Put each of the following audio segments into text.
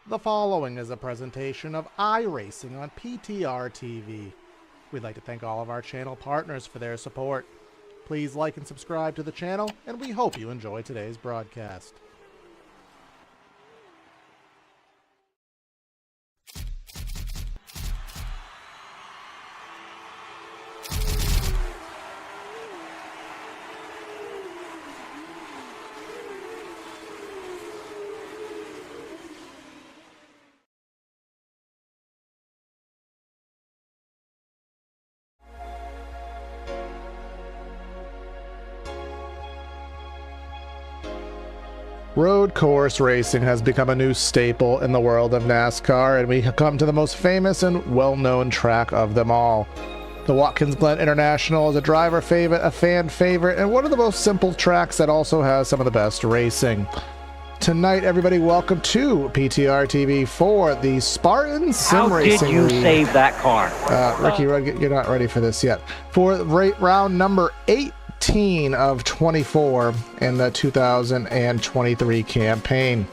The following is a presentation of iRacing on PTRTV. We'd like to thank all of our channel partners for their support. Please like and subscribe to the channel, and we hope you enjoy today's broadcast. Road course racing has become a new staple in the world of NASCAR, and we come to the most famous and well-known track of them all. The Watkins Glen International is a driver favorite, a fan favorite, and one of the most simple tracks that also has some of the best racing. Tonight, everybody, welcome to PTRTV for the Spartan SimRacing League. How did you save that car? Ricky, you're not ready for this yet. For round number 18 of 24 in the 2023 campaign.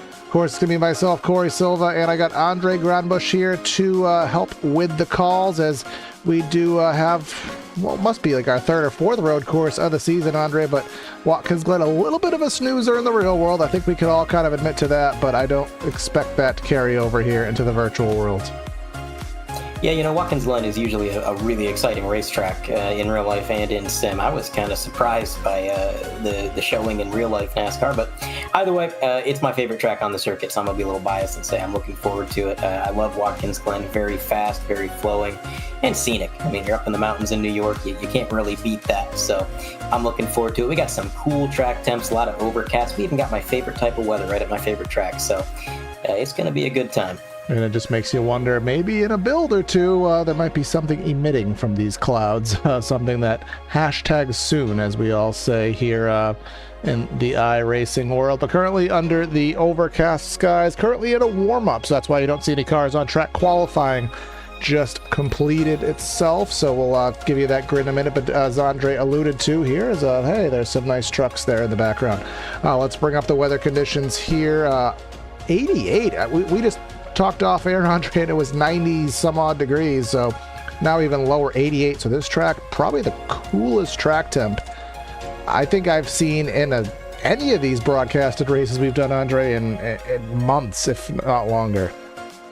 Of course, it's going to be myself, Corey Silva, and I got Andre Granbush here to help with the calls, as we do have, well, it must be like our third or fourth road course of the season, Andre, but Watkins Glen, a little bit of a snoozer in the real world. I think we could all kind of admit to that, but I don't expect that to carry over here into the virtual world. Yeah, you know, Watkins Glen is usually a really exciting racetrack in real life and in sim. I was kind of surprised by the showing in real life NASCAR, but either way, it's my favorite track on the circuit, so I'm going to be a little biased and say I'm looking forward to it. I love Watkins Glen, very fast, very flowing, and scenic. I mean, you're up in the mountains in New York, you can't really beat that, so I'm looking forward to it. We got some cool track temps, a lot of overcast. We even got my favorite type of weather right at my favorite track, so it's going to be a good time. And it just makes you wonder, maybe in a build or two, there might be something emitting from these clouds, something that hashtags soon, as we all say here in the iRacing world. But currently under the overcast skies, currently in a warm-up, so that's why you don't see any cars on track. Qualifying just completed itself, so we'll give you that grid in a minute. But as Andre alluded to here, is hey, there's some nice trucks there in the background. Let's bring up the weather conditions here. 88, we just talked off air, Andre, and it was 90 some odd degrees, so now even lower, 88. So this track, probably the coolest track temp I think I've seen in any of these broadcasted races we've done, Andre, in months, if not longer.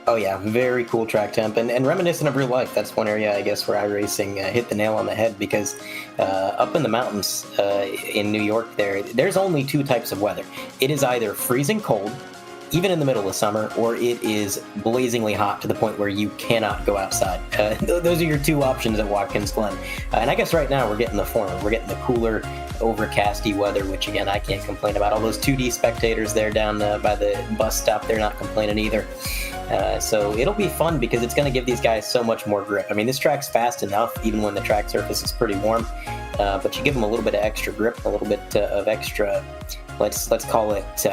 Oh yeah, very cool track temp, and reminiscent of real life. That's one area, I guess, where iRacing hit the nail on the head, because up in the mountains in New York, there's only two types of weather. It is either freezing cold, even in the middle of summer, or it is blazingly hot to the point where you cannot go outside. Those are your two options at Watkins Glen. And I guess right now we're getting the former. We're getting the cooler, overcasty weather, which again, I can't complain about. All those 2D spectators there down by the bus stop, they're not complaining either. So it'll be fun, because it's going to give these guys so much more grip. I mean, this track's fast enough, even when the track surface is pretty warm, but you give them a little bit of extra grip, a little bit of extra, let's call it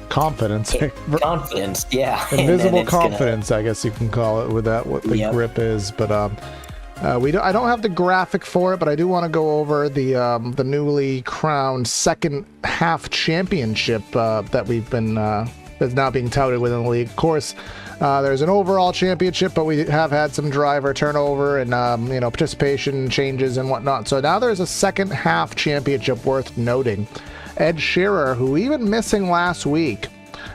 confidence. Confidence, yeah. Invisible confidence, I guess you can call it, with that, what the grip is. But I don't have the graphic for it, but I do want to go over the newly crowned second half championship that we've been that's now being touted within the league. Of course, there's an overall championship, but we have had some driver turnover and participation changes and whatnot. So now there's a second half championship worth noting. Ed Shearer, who even missing last week,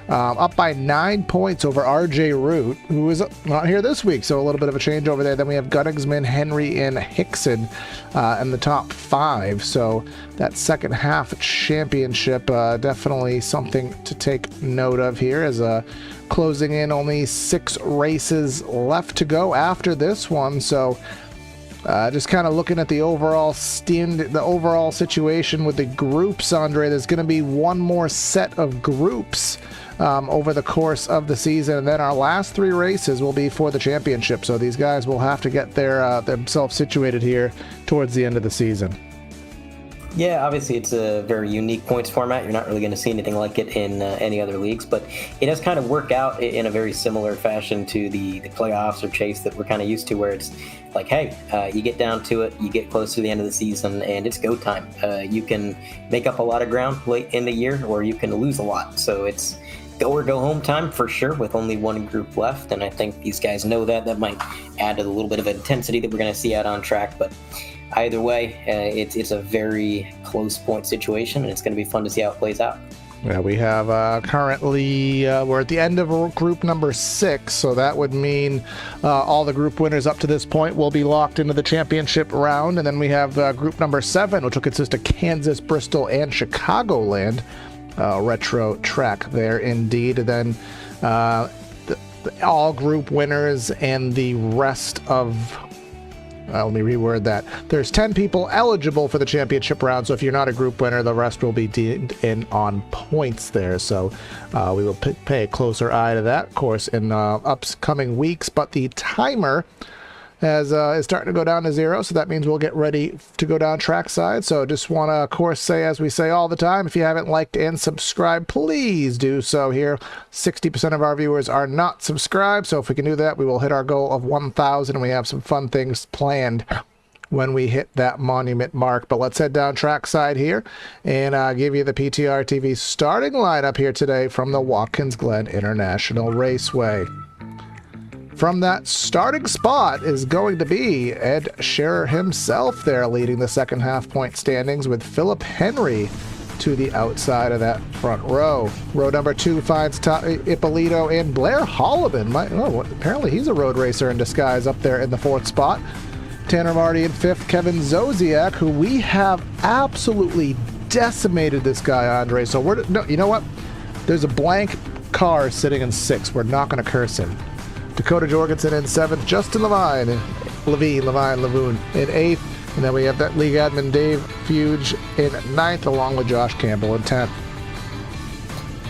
up by 9 points over RJ Root, who is not here this week, so a little bit of a change over there. Then we have Gunningsman, Henry, and Hickson in the top 5, so that second half championship definitely something to take note of here, as closing in only 6 races left to go after this one. So just kind of looking at the overall situation with the groups, Andre, there's going to be one more set of groups over the course of the season, and then our last 3 races will be for the championship. So these guys will have to get themselves situated here towards the end of the season. Yeah, obviously it's a very unique points format. You're not really going to see anything like it in any other leagues, but it does kind of work out in a very similar fashion to the playoffs or chase that we're kind of used to, where it's like, hey, you get down to it, you get close to the end of the season, and it's go time. You can make up a lot of ground late in the year, or you can lose a lot. So it's go or go home time for sure, with only one group left, and I think these guys know that. That might add to the little bit of intensity that we're going to see out on track, but either way, it's a very close point situation, and it's going to be fun to see how it plays out. Yeah, we have currently, we're at the end of group number 6, so that would mean all the group winners up to this point will be locked into the championship round, and then we have group number 7, which will consist of Kansas, Bristol, and Chicagoland. Retro track there indeed. And then all group winners and the rest of let me reword that. There's 10 people eligible for the championship round, so if you're not a group winner, the rest will be deemed in on points there. So we will pay a closer eye to that, of course, in upcoming weeks. But the timer is starting to go down to 0, so that means we'll get ready to go down trackside. So just want to, of course, say, as we say all the time, if you haven't liked and subscribed, please do so here. 60% of our viewers are not subscribed, so if we can do that, we will hit our goal of 1,000, and we have some fun things planned when we hit that monument mark. But let's head down trackside here and give you the PTRTV starting lineup here today from the Watkins Glen International Raceway. From that starting spot is going to be Ed Scherer himself there, leading the second half point standings, with Philip Henry to the outside of that front row. Row number 2 finds Ippolito and Blair Holloman. Apparently he's a road racer in disguise up there in the 4th spot. Tanner Marty in 5th. Kevin Zosiak, who we have absolutely decimated this guy, Andre. So you know what? There's a blank car sitting in 6th. We're not going to curse him. Dakota Jorgensen in 7th, Justin Levine in 8th, and then we have that league admin Dave Fuge in 9th, along with Josh Campbell in 10th.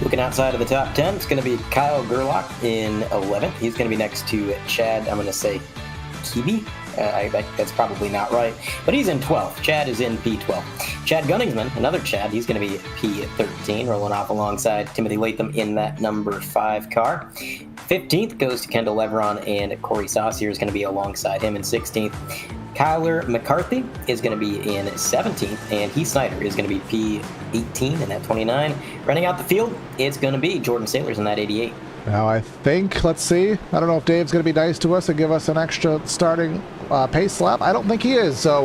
Looking outside of the top 10, it's going to be Kyle Gerlach in 11th. He's going to be next to Chad, I'm going to say Kiebe. That's probably not right, but he's in 12th. Chad is in P12. Chad Gunningsman, another Chad, he's going to be P13, rolling off alongside Timothy Latham in that number 5 car. 15th goes to Kendall Leveron, and Corey Saucier is going to be alongside him in 16th. Kyler McCarthy is going to be in 17th, and Heath Snyder is going to be P18 in that 29. Running out the field, it's going to be Jordan Sailors in that 88. Now I think, let's see, I don't know if Dave's going to be nice to us and give us an extra starting pace lap. I don't think he is, so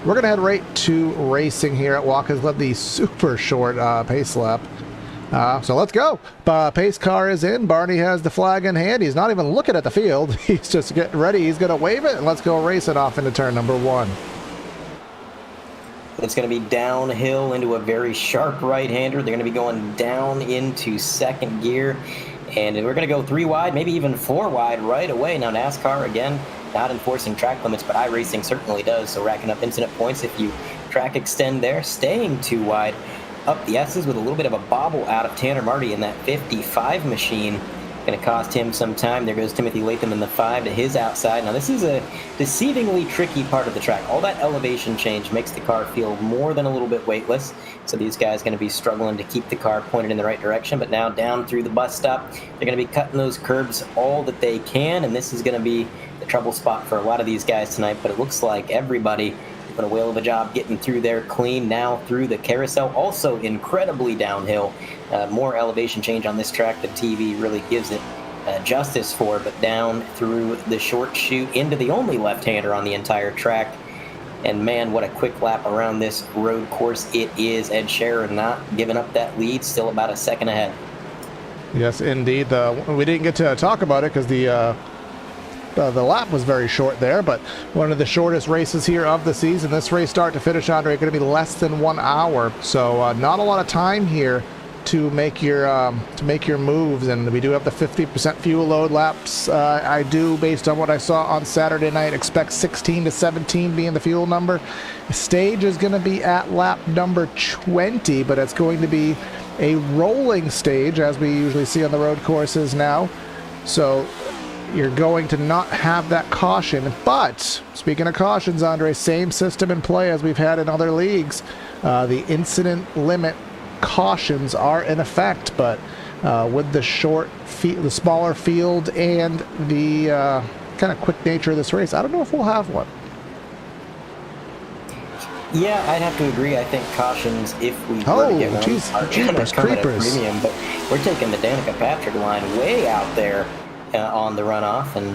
we're going to head right to racing here at Watkins Glen, the super short pace lap. So let's go. Pace car is in. Barney has the flag in hand. He's not even looking at the field. He's just getting ready. He's going to wave it, and let's go race it off into turn number 1. It's going to be downhill into a very sharp right-hander. They're going to be going down into 2nd gear. And we're going to go 3 wide, maybe even 4 wide right away. Now, NASCAR, again, not enforcing track limits, but iRacing certainly does. So racking up incident points if you track extend there. Staying 2 wide. Up the S's with a little bit of a bobble out of Tanner Marty in that 55 machine. Going to cost him some time. There goes Timothy Latham in the 5 to his outside. Now, this is a deceivingly tricky part of the track. All that elevation change makes the car feel more than a little bit weightless. So these guys are going to be struggling to keep the car pointed in the right direction. But now down through the bus stop, they're going to be cutting those curbs all that they can. And this is going to be the trouble spot for a lot of these guys tonight. But it looks like everybody doing a whale of a job getting through there clean. Now through the carousel, also incredibly downhill. More elevation change on this track than TV really gives it justice for, but down through the short chute into the only left-hander on the entire track. And man, what a quick lap around this road course it is. Ed Scherer not giving up that lead, still about a second ahead. Yes, indeed. We didn't get to talk about it because the lap was very short there, but one of the shortest races here of the season. This race start to finish, Andre, going to be less than 1 hour, so not a lot of time here to make your moves. And we do have the 50% fuel load laps. I do, based on what I saw on Saturday night, expect 16 to 17 being the fuel number. The stage is going to be at lap number 20, but it's going to be a rolling stage, as we usually see on the road courses now. So you're going to not have that caution. But speaking of cautions, Andre, same system in play as we've had in other leagues. The incident limit cautions are in effect, but with the the smaller field and the kind of quick nature of this race, I don't know if we'll have one. Yeah, I'd have to agree. I think cautions, if we were to get one, are going to come at a premium. But we're taking the Danica Patrick line way out there on the runoff, and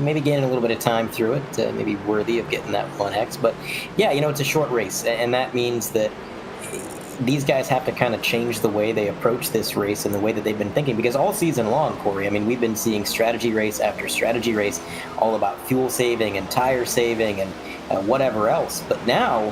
maybe gaining a little bit of time through it, maybe worthy of getting that 1X. But yeah, it's a short race, and that means that these guys have to kind of change the way they approach this race and the way that they've been thinking, because all season long, Corey, I mean, we've been seeing strategy race after strategy race all about fuel saving and tire saving and whatever else. But now,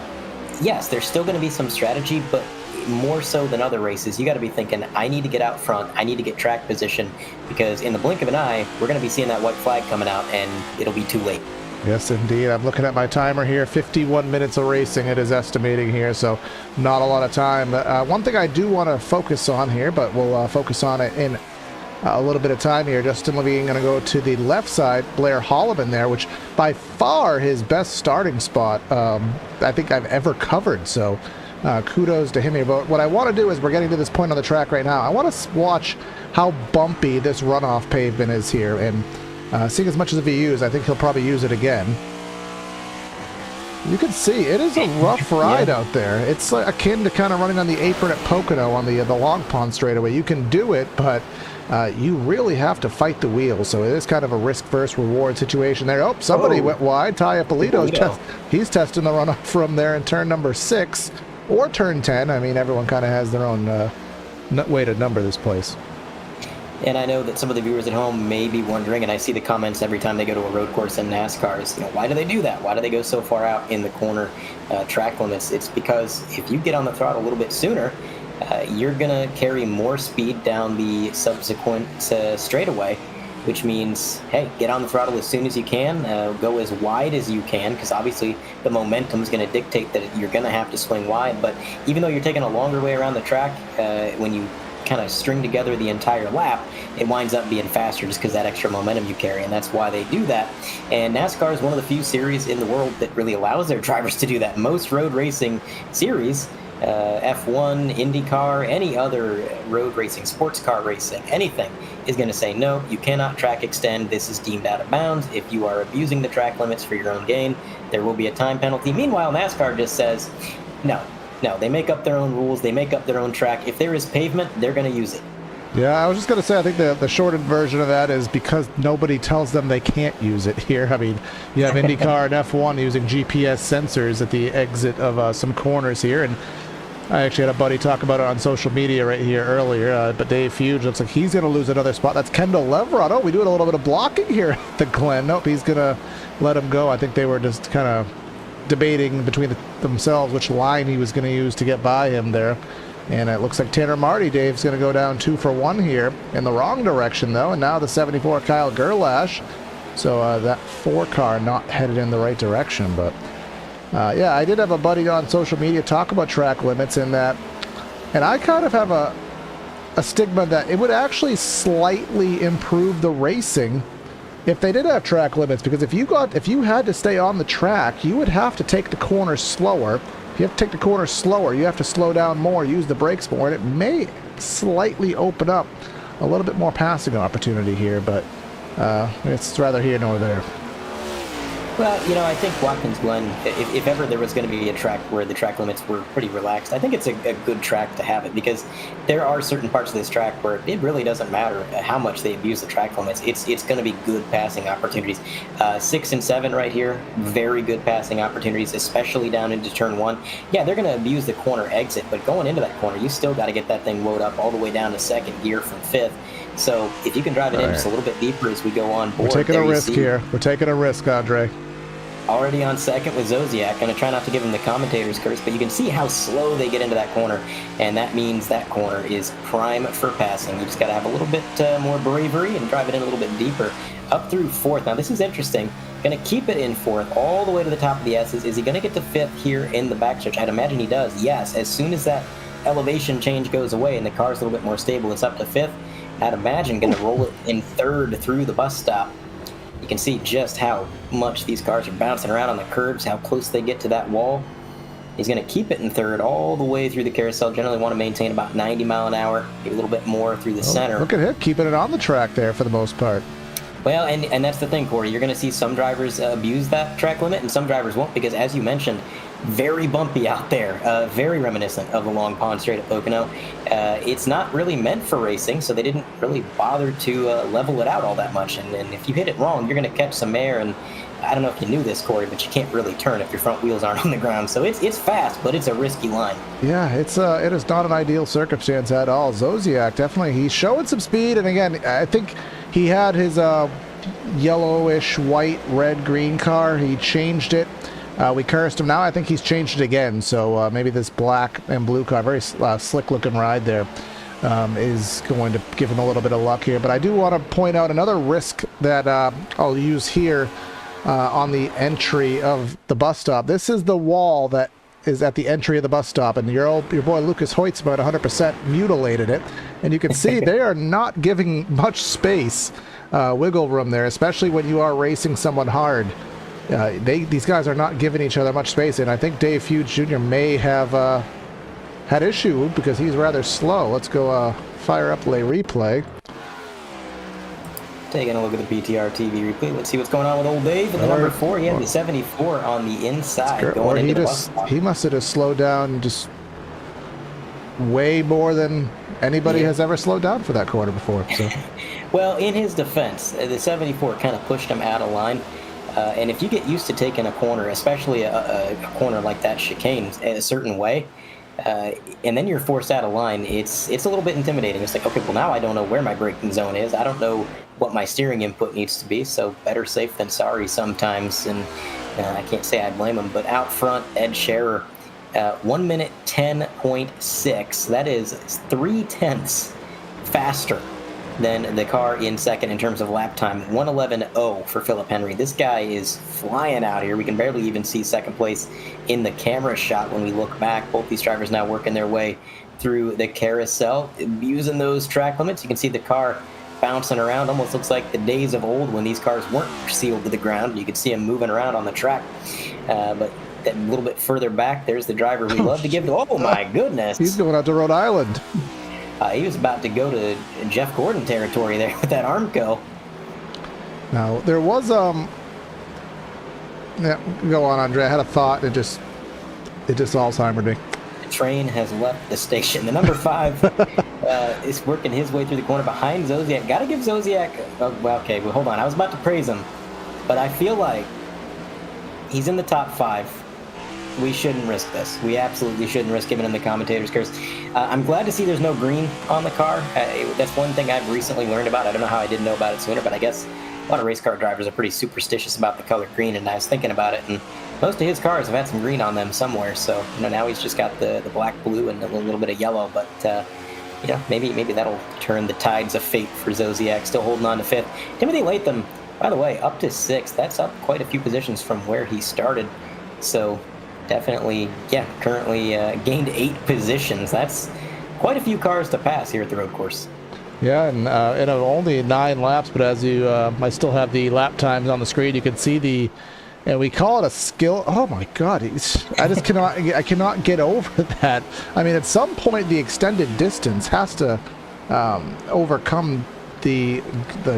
yes, there's still going to be some strategy, but more so than other races, you got to be thinking, I need to get out front, I need to get track position, because in the blink of an eye, we're going to be seeing that white flag coming out, and it'll be too late. Yes, indeed. I'm looking at my timer here. 51 minutes of racing it is estimating here, so not a lot of time. One thing I do want to focus on here, but we'll focus on it in a little bit of time here. Justin Levine going to go to the left side. Blair Holloman there, which by far his best starting spot I think I've ever covered. So kudos to him here. But what I want to do is, we're getting to this point on the track right now, I want to watch how bumpy this runoff pavement is here. And seeing as much as he used, I think he'll probably use it again. You can see it is a rough ride out there. It's akin to kind of running on the apron at Pocono on the Long Pond straightaway. You can do it, but you really have to fight the wheel. So it is kind of a risk versus reward situation there. Oh, somebody went wide. Ty Ippolito, he's testing the runoff from there in turn number 6 or turn 10. I mean, everyone kind of has their own way to number this place. And I know that some of the viewers at home may be wondering, and I see the comments every time they go to a road course in NASCAR, is, why do they do that? Why do they go so far out in the corner track limits? It's because if you get on the throttle a little bit sooner, you're going to carry more speed down the subsequent straightaway, which means, hey, get on the throttle as soon as you can, go as wide as you can, because obviously the momentum is going to dictate that you're going to have to swing wide. But even though you're taking a longer way around the track, when you kind of string together the entire lap, it winds up being faster just because that extra momentum you carry, and that's why they do that. And NASCAR is one of the few series in the world that really allows their drivers to do that. Most road racing series, F1, IndyCar, any other road racing, sports car racing, anything, is going to say, no, you cannot track extend. This is deemed out of bounds. If you are abusing the track limits for your own gain, there will be a time penalty. Meanwhile, NASCAR just says, no, they make up their own rules. They make up their own track. If there is pavement, they're going to use it. Yeah, I was just going to say, I think the shortened version of that is because nobody tells them they can't use it here. I mean, you have IndyCar and F1 using GPS sensors at the exit of some corners here, and I actually had a buddy talk about it on social media right here earlier, but Dave Fuge looks like he's going to lose another spot. That's Kendall Leverott. Oh, we doing a little bit of blocking here at the Glen. Nope, he's going to let him go. I think they were just kind of debating between themselves which line he was going to use to get by him there. And it looks like Tanner Marty, Dave's going to go down 2 for 1 here in the wrong direction, though. And now the 74 Kyle Gerlash. So that 4 car not headed in the right direction. But yeah, I did have a buddy on social media talk about track limits in that. And I kind of have a stigma that it would actually slightly improve the racing if they did have track limits. Because if you had to stay on the track, you would have to take the corners slower. If you have to take the corner slower, you have to slow down more, use the brakes more, and it may slightly open up a little bit more passing opportunity here, but it's rather here nor there. Well, I think Watkins Glen, if ever there was going to be a track where the track limits were pretty relaxed, I think it's a good track to have it, because there are certain parts of this track where it really doesn't matter how much they abuse the track limits. It's going to be good passing opportunities. 6 and 7 right here, very good passing opportunities, especially down into turn 1. Yeah, they're going to abuse the corner exit, but going into that corner, you still got to get that thing loaded up all the way down to 2nd gear from 5th. So if you can drive it in just a little bit deeper as we go on board. We're taking a risk here. We're taking a risk, Andre. Already on second with Zodiac. Going to try not to give him the commentator's curse, but you can see how slow they get into that corner, and that means that corner is prime for passing. You just got to have a little bit more bravery and drive it in a little bit deeper. Up through fourth. Now this is interesting. Going to keep it in fourth all the way to the top of the S's. Is he going to get to fifth here in the backstretch? I'd imagine he does. Yes, as soon as that elevation change goes away and the car's a little bit more stable, it's up to fifth. I'd imagine going to roll it in third through the bus stop. You can see just how much these cars are bouncing around on the curbs, how close they get to that wall. He's going to keep it in third all the way through the carousel. Generally want to maintain about 90 mile an hour, maybe a little bit more through the center. Look at him keeping it on the track there for the most part. Well, and that's the thing, Corey. You're going to see some drivers abuse that track limit, and some drivers won't, because as you mentioned, very bumpy out there, very reminiscent of the Long Pond Straight at Pocono. It's not really meant for racing, so they didn't really bother to level it out all that much. And if you hit it wrong, you're going to catch some air. And I don't know if you knew this, Corey, but you can't really turn if your front wheels aren't on the ground. So it's fast, but it's a risky line. Yeah, it is not an ideal circumstance at all. Zodiac, definitely, he's showing some speed. And again, I think he had his yellowish, white, red, green car. He changed it. We cursed him. Now I think he's changed it again, so maybe this black and blue car, very slick looking ride there, is going to give him a little bit of luck here. But I do want to point out another risk that I'll use here on the entry of the bus stop. This is the wall that is at the entry of the bus stop, and your boy Lucas Hoyt's about 100% mutilated it, and you can see they are not giving much space, wiggle room there, especially when you are racing someone hard. These guys are not giving each other much space, and I think Dave Hughes Jr. may have had issue because he's rather slow. Let's go fire up lay replay. Taking a look at the PTRTV replay. Let's see what's going on with old Dave in the number 4. He had the 74 on the inside. Or he must have just slowed down just way more than anybody has ever slowed down for that corner before. So. Well, in his defense, the 74 kind of pushed him out of line. And if you get used to taking a corner, especially a corner like that chicane in a certain way, and then you're forced out of line, it's a little bit intimidating. It's like, okay, well, now I don't know where my braking zone is. I don't know what my steering input needs to be, so better safe than sorry sometimes. And I can't say I blame him, but out front, Ed Scherer, 1 minute 10.6. That is 0.3 faster than the car in second in terms of lap time. 1:11.0 for Philip Henry. This guy is flying out here. We can barely even see second place in the camera shot when we look back. Both these drivers now working their way through the carousel, using those track limits. You can see the car bouncing around. Almost looks like the days of old when these cars weren't sealed to the ground. You could see them moving around on the track. But a little bit further back, there's the driver we love to give to. Oh my goodness. He's going out to Rhode Island. He was about to go to Jeff Gordon territory there with that Armco. Now, there was, yeah, go on, Andre. I had a thought. It just Alzheimer'd me. The train has left the station. The number 5 is working his way through the corner behind Zodiac. Got to give Zodiac, well, okay, well, hold on. I was about to praise him, but I feel like he's in the top 5. We shouldn't risk this. We absolutely shouldn't risk giving him the commentator's curse. I'm glad to see there's no green on the car. That's one thing I've recently learned about. I don't know how I didn't know about it sooner, but I guess a lot of race car drivers are pretty superstitious about the color green, and I was thinking about it, and most of his cars have had some green on them somewhere, so now he's just got the black, blue, and a little bit of yellow, but maybe that'll turn the tides of fate for Zodiac, still holding on to 5th. Timothy Latham, by the way, up to 6th. That's up quite a few positions from where he started, so definitely, currently gained 8 positions. That's quite a few cars to pass here at the road course. Yeah, and only 9 laps, but as you, I still have the lap times on the screen. You can see and we call it a skill. Oh my God, I just cannot get over that. I mean, at some point, the extended distance has to overcome the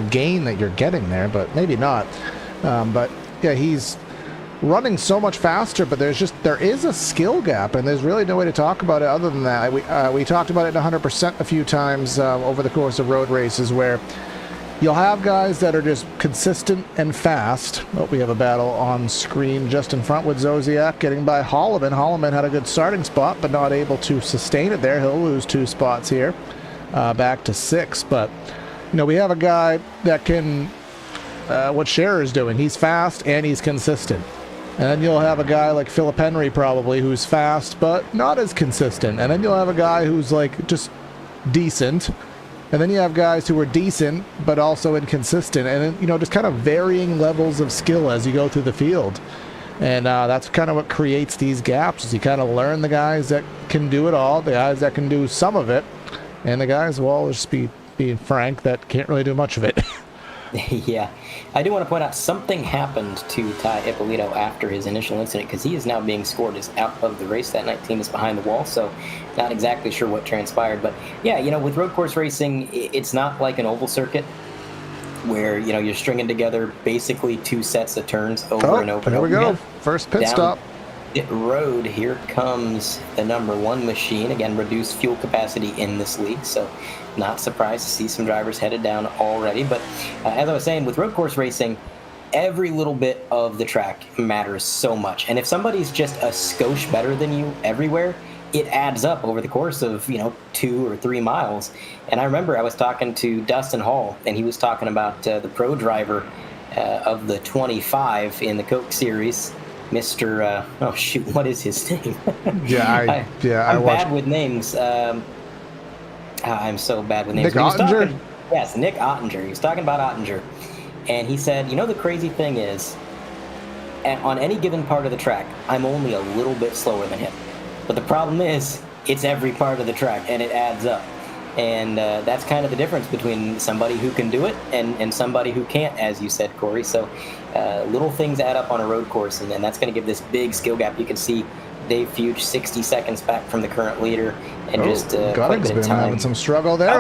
gain that you're getting there, but maybe not. But yeah, he's running so much faster, but there is a skill gap, and there's really no way to talk about it other than that. We talked about it in 100% a few times over the course of road races, where you'll have guys that are just consistent and fast. Oh, we have a battle on screen just in front with Zodiac getting by Holloman. Holloman had a good starting spot, but not able to sustain it there. He'll lose 2 spots here, back to 6. But we have a guy that can, what Scherer's doing. He's fast and he's consistent. And then you'll have a guy like Philip Henry probably who's fast but not as consistent. And then you'll have a guy who's like just decent. And then you have guys who are decent but also inconsistent. And then, just kind of varying levels of skill as you go through the field. And that's kind of what creates these gaps, is you kind of learn the guys that can do it all, the guys that can do some of it, and the guys, well, just being frank, that can't really do much of it. Yeah. I do want to point out something happened to Ty Ippolito after his initial incident, because he is now being scored as out of the race. That 19 is behind the wall, so not exactly sure what transpired. But yeah, with road course racing, it's not like an oval circuit where, you're stringing together basically 2 sets of turns over and over. There we go. First pit stop. Pit road, here comes the number 1 machine. Again, reduced fuel capacity in this league, so not surprised to see some drivers headed down already. But as I was saying, with road course racing, every little bit of the track matters so much. And if somebody's just a skosh better than you everywhere, it adds up over the course of 2 or 3 miles. And I remember I was talking to Dustin Hall, and he was talking about the pro driver of the 25 in the Coke Series, Mr. Oh shoot, what is his name? I'm bad with names. I'm so bad with names. Nick Ottinger? Yes, Nick Ottinger. He was talking about Ottinger, and he said, the crazy thing is, on any given part of the track, I'm only a little bit slower than him. But the problem is, it's every part of the track, and it adds up. And that's kind of the difference between somebody who can do it and somebody who can't, as you said, Corey. So little things add up on a road course, and that's going to give this big skill gap. You can see Dave Fuge 60 seconds back from the current leader, and Gunning's been having some struggle there.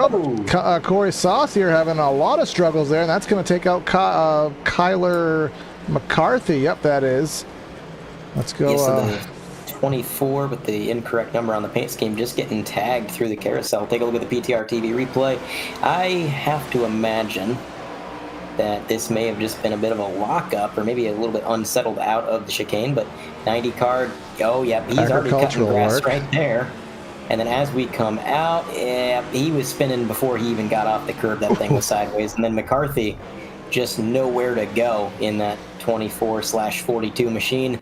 Corey Sauce here having a lot of struggles there, and that's going to take out Kyler McCarthy. Yep, that is. Let's go. Yeah, so the 24 with the incorrect number on the paint scheme just getting tagged through the carousel. Take a look at the PTRTV replay. I have to imagine that this may have just been a bit of a lockup, or maybe a little bit unsettled out of the chicane, but 90 card, oh yeah, he's already cutting grass right there. And then as we come out, yeah, he was spinning before he even got off the curb. That thing was sideways. And then McCarthy just nowhere to go in that 24/42 machine.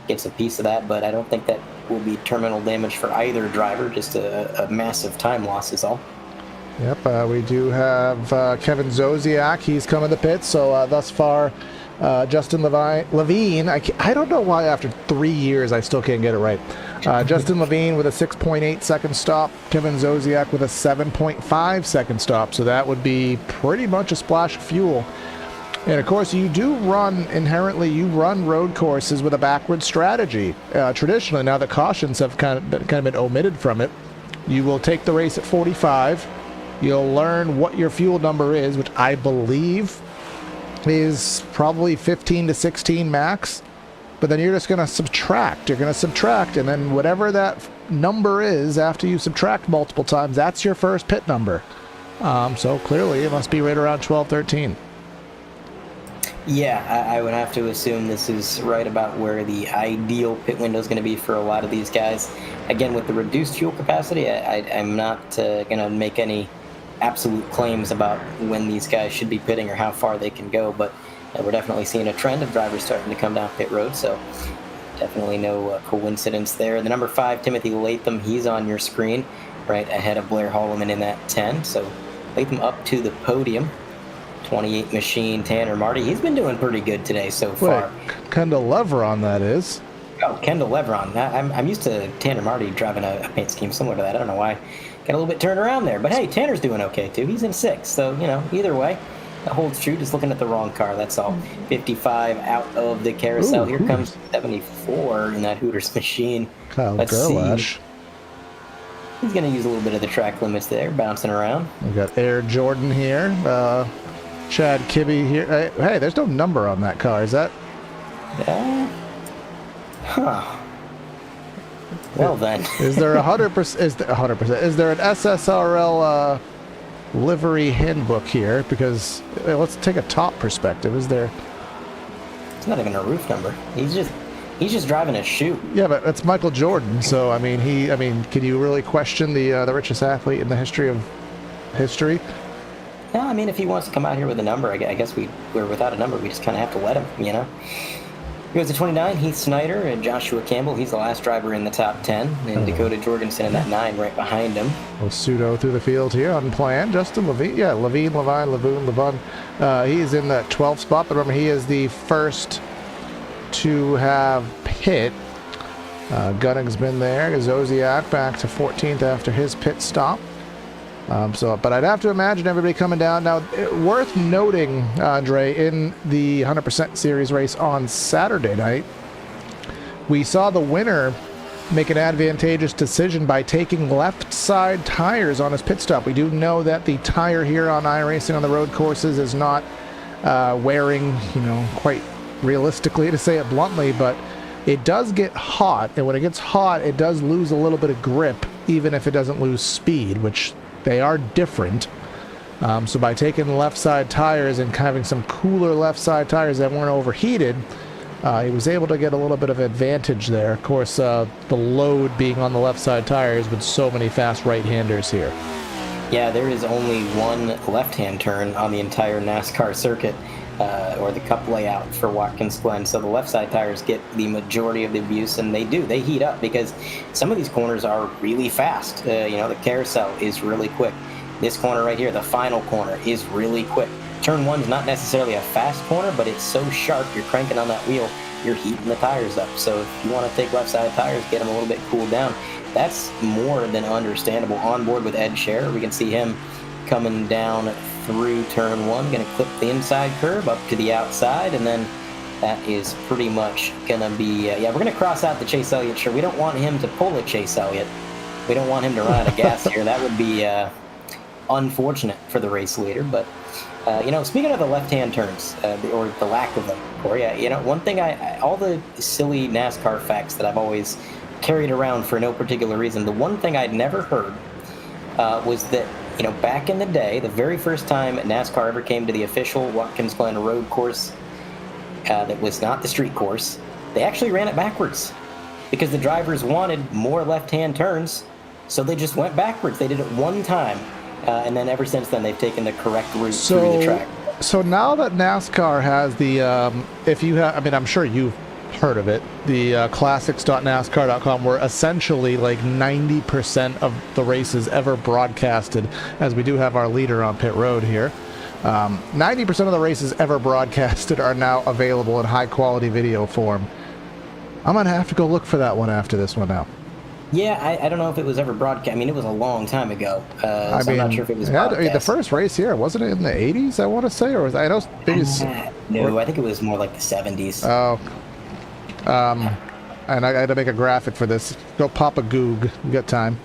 Gets a piece of that, but I don't think that will be terminal damage for either driver. Just a massive time loss is all. Yep, we do have Kevin Zosiak. He's come in the pits, so thus far, Justin Levine. I don't know why after 3 years I still can't get it right. Justin Levine with a 6.8 second stop. Kevin Zosiak with a 7.5 second stop. So that would be pretty much a splash of fuel. And of course, you run road courses with a backward strategy. Traditionally, now that cautions have kind of been omitted from it, you will take the race at 45. You'll learn what your fuel number is, which I believe is probably 15 to 16 max. But then you're just going to subtract. You're going to subtract, and then whatever that number is after you subtract multiple times, that's your first pit number. So clearly, it must be right around 12, 13. Yeah, I would have to assume this is right about where the ideal pit window is going to be for a lot of these guys. Again, with the reduced fuel capacity, I'm not going to make any absolute claims about when these guys should be pitting or how far they can go, but we're definitely seeing a trend of drivers starting to come down pit road, so definitely no coincidence there. The number 5, Timothy Latham, he's on your screen right ahead of Blair Holloman in that 10, so Latham up to the podium. 28 machine, Tanner Marty. He's been doing pretty good today so far. Kendall Leveron, that is. Oh, Kendall Leveron. I'm used to Tanner Marty driving a paint scheme similar to that. I don't know why. Got a little bit turned around there. But hey, Tanner's doing okay too. He's in 6th. So, either way, that holds true. Just looking at the wrong car, that's all. 55 out of the carousel. Here comes 74 in that Hooters machine. Kyle Gerlash. He's going to use a little bit of the track limits there, bouncing around. We got Air Jordan here. Chad Kibbe here. Hey, there's no number on that car. Is that? Well then. Is there 100%? Is there 100%? Is there an SSRL livery handbook here? Because let's take a top perspective. Is there? It's not even a roof number. He's just driving a chute. Yeah, but it's Michael Jordan. So I mean, can you really question the richest athlete in the history of history? No, I mean, if he wants to come out here with a number, I guess we're without a number. We just kind of have to let him, you know? He goes to 29, Heath Snyder and Joshua Campbell. He's the last driver in the top 10. And Dakota Jorgensen in that 9 right behind him. Pseudo through the field here, unplanned. Justin Levine, Levine, Levine. He is in the 12th spot, but remember, he is the first to have pit. Gunning's been there. Zosiak back to 14th after his pit stop. But I'd have to imagine everybody coming down. Now, worth noting, Andre, in the 100% series race on Saturday night, we saw the winner make an advantageous decision by taking left side tires on his pit stop. We do know that the tire here on iRacing on the road courses is not wearing, quite realistically, to say it bluntly, but it does get hot, and when it gets hot, it does lose a little bit of grip, even if it doesn't lose speed, which they are different. So by taking left side tires and having some cooler left side tires that weren't overheated, he was able to get a little bit of advantage there. Of course, the load being on the left side tires with so many fast right-handers here. Yeah, there is only one left-hand turn on the entire NASCAR circuit, or the cup layout for Watkins Glen. So the left side tires get the majority of the abuse, and they heat up because some of these corners are really fast. The carousel is really quick. This corner right here, the final corner, is really quick. Turn 1's not necessarily a fast corner, but it's so sharp, you're cranking on that wheel, you're heating the tires up. So if you want to take left side tires, get them a little bit cooled down. That's more than understandable. On board with Ed Scherer, we can see him coming down through turn 1, going to clip the inside curb up to the outside, and then that is pretty much going to be, we're going to cross out the Chase Elliott. Sure, we don't want him to pull a Chase Elliott. We don't want him to run out of gas here. That would be unfortunate for the race leader. But, speaking of the left-hand turns, or the lack of them, Corey, one thing all the silly NASCAR facts that I've always carried around for no particular reason, the one thing I'd never heard was that, back in the day, the very first time NASCAR ever came to the official Watkins Glen road course that was not the street course, they actually ran it backwards because the drivers wanted more left-hand turns, so they just went backwards. They did it one time, and then ever since then, they've taken the correct route through the track. So now that NASCAR has the, I'm sure you've heard of it, the classics.nascar.com, where essentially like 90% of the races ever broadcasted, as we do have our leader on pit road here, 90% of the races ever broadcasted are now available in high quality video form. I'm gonna have to go look for that one after this one now. Yeah, I don't know if it was ever broadcast. I mean, it was a long time ago. I'm not sure if it was broadcast. The first race here, wasn't it in the 80s, I want to say? Or I know no, I think it was more like the 70s. Oh. And I had to make a graphic for this. Go pop a goog. You got time.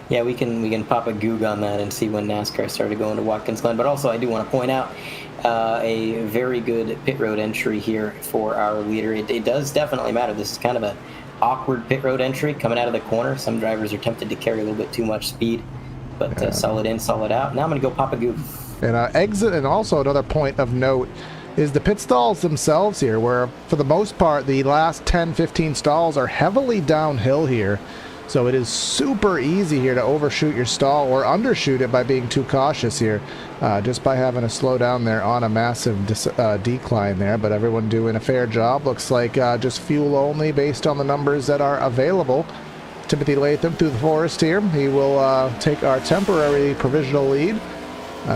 Yeah, we can pop a goog on that and see when NASCAR started going to Watkins Glen. But also, I do want to point out a very good pit road entry here for our leader. It does definitely matter. This is kind of an awkward pit road entry coming out of the corner. Some drivers are tempted to carry a little bit too much speed, but solid in, solid out. Now I'm going to go pop a goog. And exit, and also another point of note is the pit stalls themselves here, where for the most part the last 10-15 stalls are heavily downhill here, so it is super easy here to overshoot your stall or undershoot it by being too cautious here, just by having to slow down there on a massive decline there. But everyone doing a fair job. Looks like just fuel only based on the numbers that are available. Timothy Latham through the forest here. He will take our temporary provisional lead.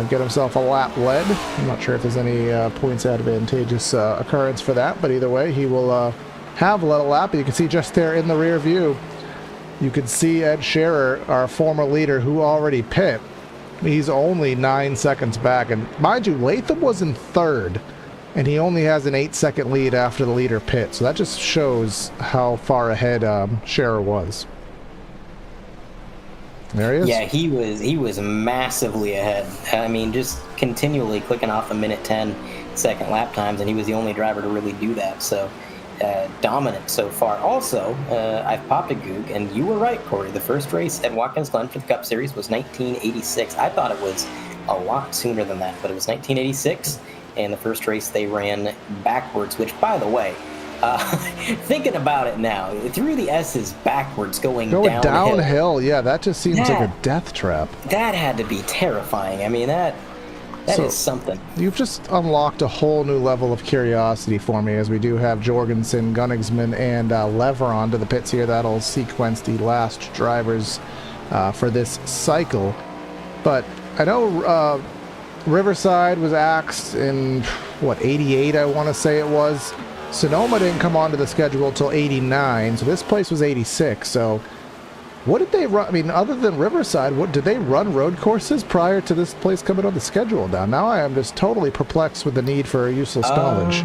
Get himself a lap led. I'm not sure if there's any points advantageous occurrence for that, but either way, he will have led a lap. You can see just there in the rear view, you can see Ed Scherer, our former leader, who already pit. He's only 9 seconds back, and mind you, Latham was in third, and he only has an 8-second lead after the leader pit. So that just shows how far ahead Scherer was. There he is. Yeah, he was massively ahead. I mean, just continually clicking off a minute 10 second lap times, and he was the only driver to really do that. So dominant so far. Also, I've popped a goog, and you were right, Corey. The first race at Watkins Glen for the Cup Series was 1986. I thought it was a lot sooner than that, but it was 1986, and the first race they ran backwards, which, by the way, Thinking about it now, through the S's backwards going downhill. Yeah, that just seems like a death trap. That had to be terrifying. I mean, that is something. You've just unlocked a whole new level of curiosity for me, as we do have Jorgensen, Gunningsman, and Leveron to the pits here. That'll sequence the last drivers for this cycle. But I know Riverside was axed in, what, 88, I want to say it was. Sonoma didn't come onto the schedule till 89, so this place was 86. So what did they run? I mean, other than Riverside, what did they run road courses prior to this place coming on the schedule now? Now I am just totally perplexed with the need for useless knowledge.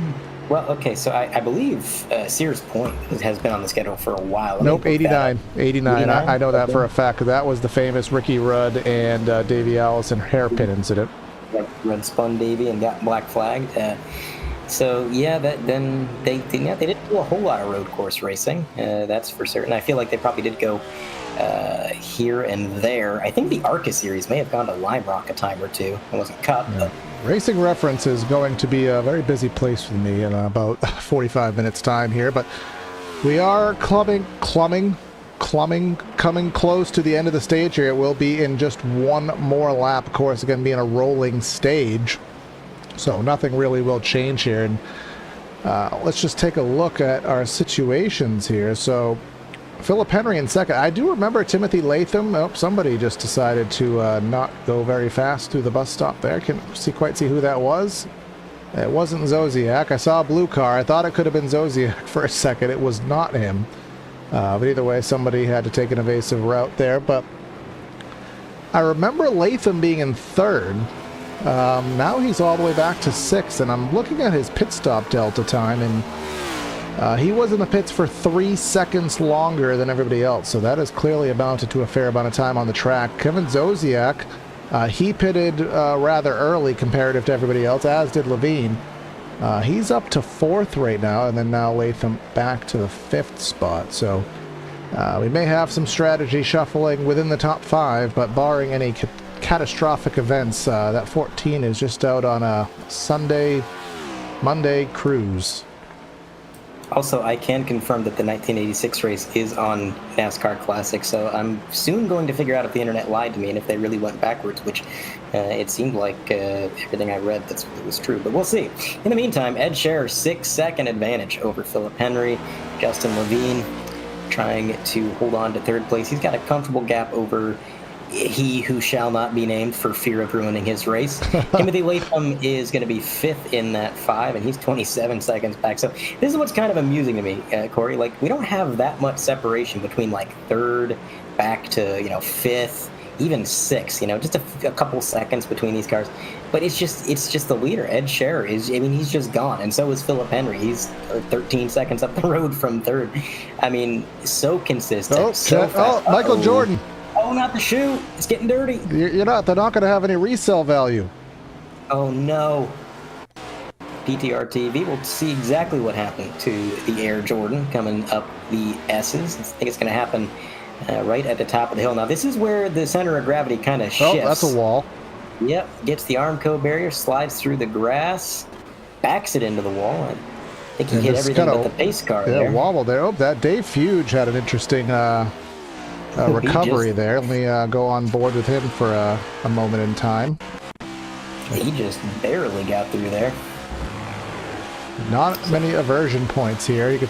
Well, okay, so I believe Sears Point has been on the schedule for a while. Nope, 89. 89. I know that for a fact, because that was the famous Ricky Rudd and Davey Allison hairpin incident. Red spun Davey and got black flagged. So yeah, then they didn't do a whole lot of road course racing. That's for certain. I feel like they probably did go here and there. I think the ARCA series may have gone to Lime Rock a time or two. It wasn't Cup. Yeah. Racing Reference is going to be a very busy place for me in about 45 minutes time here, but we are coming close to the end of the stage here. It will be in just one more lap, of course, again being a rolling stage. So nothing really will change here. And let's just take a look at our situations here. So Philip Henry in second. I do remember Timothy Latham. Oh, somebody just decided to not go very fast through the bus stop there. Can't quite see who that was. It wasn't Zodiac. I saw a blue car. I thought it could have been Zodiac for a second. It was not him. But either way, somebody had to take an evasive route there. But I remember Latham being in third. Now he's all the way back to sixth, and I'm looking at his pit stop delta time, and he was in the pits for 3 seconds longer than everybody else, so that has clearly amounted to a fair amount of time on the track. Kevin Zodiac, he pitted rather early comparative to everybody else, as did Levine. He's up to fourth right now, and then now Latham back to the fifth spot, so we may have some strategy shuffling within the top five, but barring any catastrophic events, that 14 is just out on a Monday cruise. Also, I can confirm that the 1986 race is on NASCAR Classic, so I'm soon going to figure out if the internet lied to me and if they really went backwards, which it seemed like everything I read that was true, but we'll see. In the meantime, Ed Scherer, 6-second advantage over Philip Henry. Justin Levine trying to hold on to third place. He's got a comfortable gap over he who shall not be named for fear of ruining his race. Timothy Latham is going to be fifth in that 5, and he's 27 seconds back. So this is what's kind of amusing to me, Corey. Like, we don't have that much separation between like third back to fifth, even sixth. Just a couple seconds between these cars. But it's just the leader. Ed Scherer he's just gone, and so is Philip Henry. He's 13 seconds up the road from third. I mean, so consistent. So fast. Michael Jordan. Oh, not the shoe. It's getting dirty. They're not going to have any resale value. Oh, no. PTRTV will see exactly what happened to the Air Jordan coming up the S's. I think it's going to happen right at the top of the hill. Now, this is where the center of gravity kind of shifts. Oh, that's a wall. Yep. Gets the Armco barrier, slides through the grass, backs it into the wall. I think he hit everything but the pace car there. Yeah, wobble there. Oh, that Dave Fuge had an interesting recovery there. Let me go on board with him for a moment in time. He just barely got through there. Not many aversion points here. You could.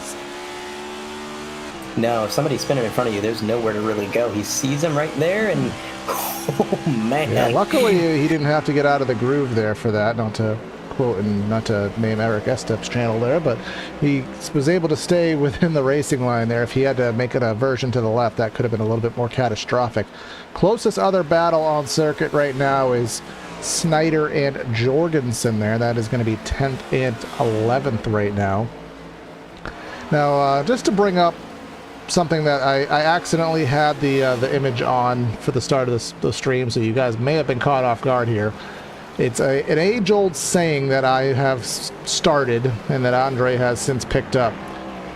No, if somebody's spinning in front of you, there's nowhere to really go. He sees him right there, and oh man! Yeah, luckily he didn't have to get out of the groove there for that. Not to quote and not to name Eric Estep's channel there, but he was able to stay within the racing line there. If he had to make an aversion to the left, that could have been a little bit more catastrophic. Closest other battle on circuit right now is Snyder and Jorgensen there. That is going to be 10th and 11th right now. Now, just to bring up something that I accidentally had the image on for the start of the stream, so you guys may have been caught off guard here. It's an age-old saying that I have started and that Andre has since picked up,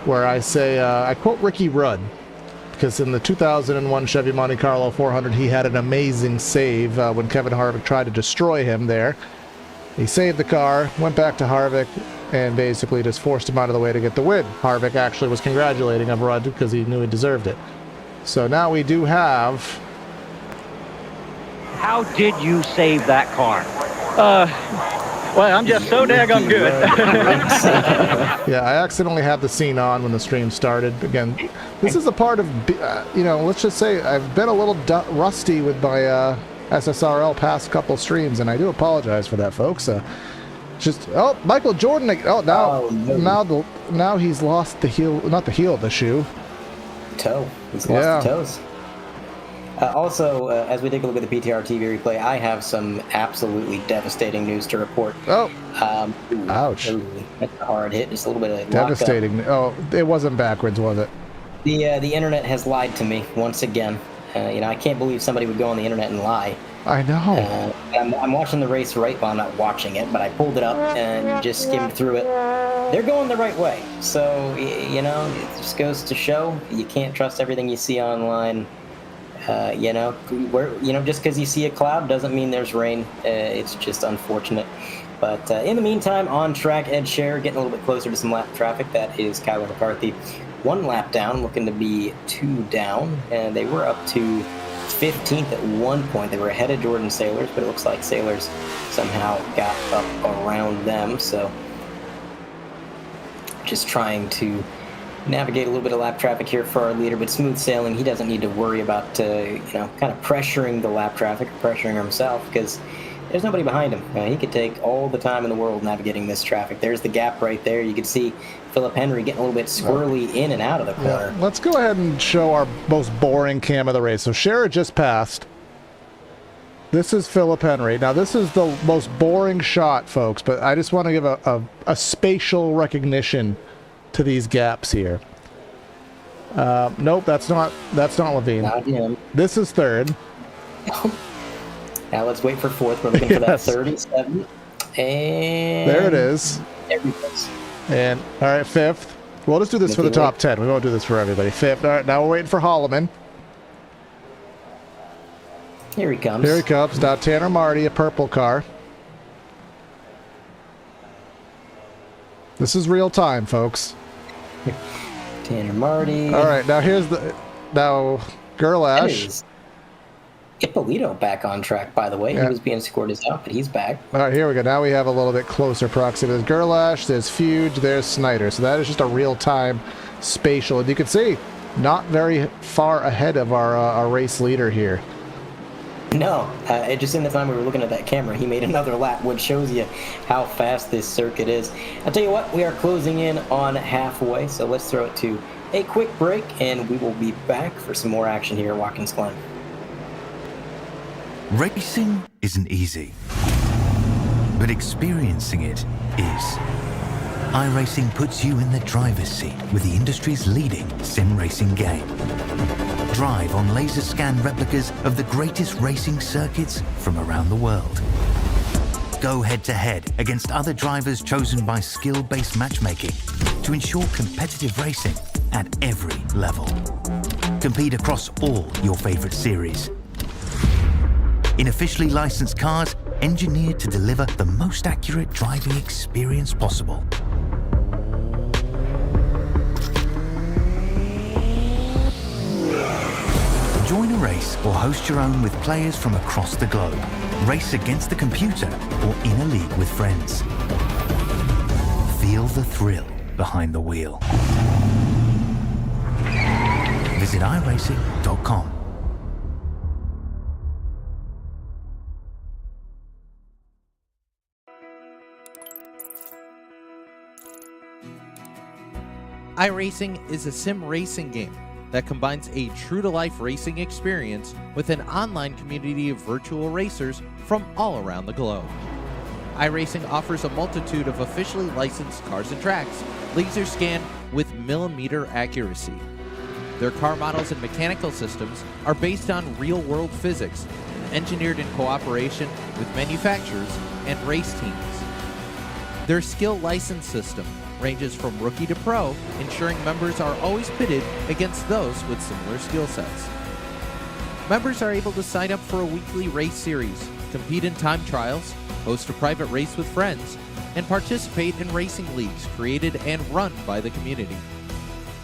where I say, I quote Ricky Rudd, because in the 2001 Chevy Monte Carlo 400, he had an amazing save when Kevin Harvick tried to destroy him there. He saved the car, went back to Harvick, and basically just forced him out of the way to get the win. Harvick actually was congratulating Everard because he knew he deserved it. So now we do have... How did you save that car? Well, I'm just so daggone good. Yeah, I accidentally had the scene on when the stream started. Again, this is a part of, let's just say I've been a little rusty with my SSRL past couple streams, and I do apologize for that, folks. Michael Jordan. Now he's lost the heel, not the heel, the shoe. Toe. He's lost the toes. Also, as we take a look at the PTRTV replay, I have some absolutely devastating news to report. Oh. Ouch. That's a hard hit. Just a little bit of devastating. Oh, it wasn't backwards, was it? The internet has lied to me once again. I can't believe somebody would go on the internet and lie. I know. I'm watching the race right. Well, I'm not watching it, but I pulled it up and just skimmed through it. They're going the right way. So, it just goes to show you can't trust everything you see online. Just because you see a cloud doesn't mean there's rain. It's just unfortunate. But in the meantime, on track, Ed Scherer getting a little bit closer to some lap traffic. That is Kyler McCarthy. 1 lap down, looking to be 2 down. And they were up to 15th at one point. They were ahead of Jordan Sailors, but it looks like Sailors somehow got up around them. So just trying to navigate a little bit of lap traffic here for our leader, but smooth sailing. He doesn't need to worry about, kind of pressuring the lap traffic, pressuring himself, because there's nobody behind him. He could take all the time in the world navigating this traffic. There's the gap right there. You can see Philip Henry getting a little bit squirrely in and out of the corner. Yeah. Let's go ahead and show our most boring cam of the race. So Scherer just passed. This is Philip Henry. Now, this is the most boring shot, folks, but I just want to give a spatial recognition to these gaps here. Nope, that's not Levine. Not him. This is third. Now let's wait for fourth. We're looking for that 37. And there it is. There he goes. And all right, fifth. We'll just do this for the top 10. We won't do this for everybody. Fifth. All right, now we're waiting for Holloman. Here he comes. Here he comes. Now Tanner Marty, a purple car. This is real time, folks. Tanner Marty. All right, now Gerlash. Ippolito back on track, by the way. Yeah. He was being scored as out, but he's back. All right, here we go. Now we have a little bit closer proximity. There's Gerlash, there's Fuge, there's Snyder. So that is just a real-time spatial. And you can see, not very far ahead of our race leader here. No, just in the time we were looking at that camera, he made another lap, which shows you how fast this circuit is. I'll tell you what, we are closing in on halfway, so let's throw it to a quick break, and we will be back for some more action here at Watkins Glen. Racing isn't easy, but experiencing it is. iRacing puts you in the driver's seat with the industry's leading sim racing game. Drive on laser scan replicas of the greatest racing circuits from around the world. Go head-to-head against other drivers chosen by skill-based matchmaking to ensure competitive racing at every level. Compete across all your favorite series. In officially licensed cars, engineered to deliver the most accurate driving experience possible. Join a race or host your own with players from across the globe. Race against the computer or in a league with friends. Feel the thrill behind the wheel. Visit iRacing.com. iRacing is a sim racing game that combines a true-to-life racing experience with an online community of virtual racers from all around the globe. iRacing offers a multitude of officially licensed cars and tracks, laser scanned with millimeter accuracy. Their car models and mechanical systems are based on real-world physics and engineered in cooperation with manufacturers and race teams. Their skill license system ranges from rookie to pro, ensuring members are always pitted against those with similar skill sets. Members are able to sign up for a weekly race series, compete in time trials, host a private race with friends, and participate in racing leagues created and run by the community.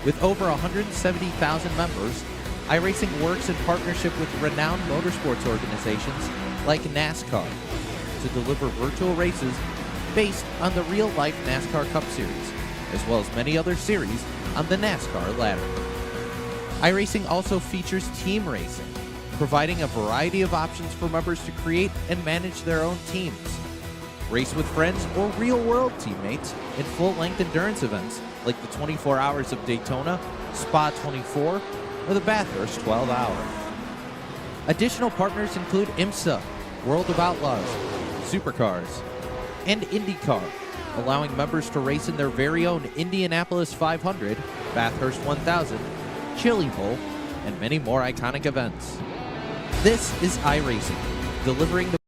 With over 170,000 members, iRacing works in partnership with renowned motorsports organizations like NASCAR to deliver virtual races based on the real-life NASCAR Cup Series, as well as many other series on the NASCAR ladder. iRacing also features team racing, providing a variety of options for members to create and manage their own teams. Race with friends or real-world teammates in full-length endurance events like the 24 Hours of Daytona, Spa 24, or the Bathurst 12 Hour. Additional partners include IMSA, World of Outlaws, Supercars, and IndyCar, allowing members to race in their very own Indianapolis 500, Bathurst 1000, Chili Bowl, and many more iconic events. This is iRacing, delivering the...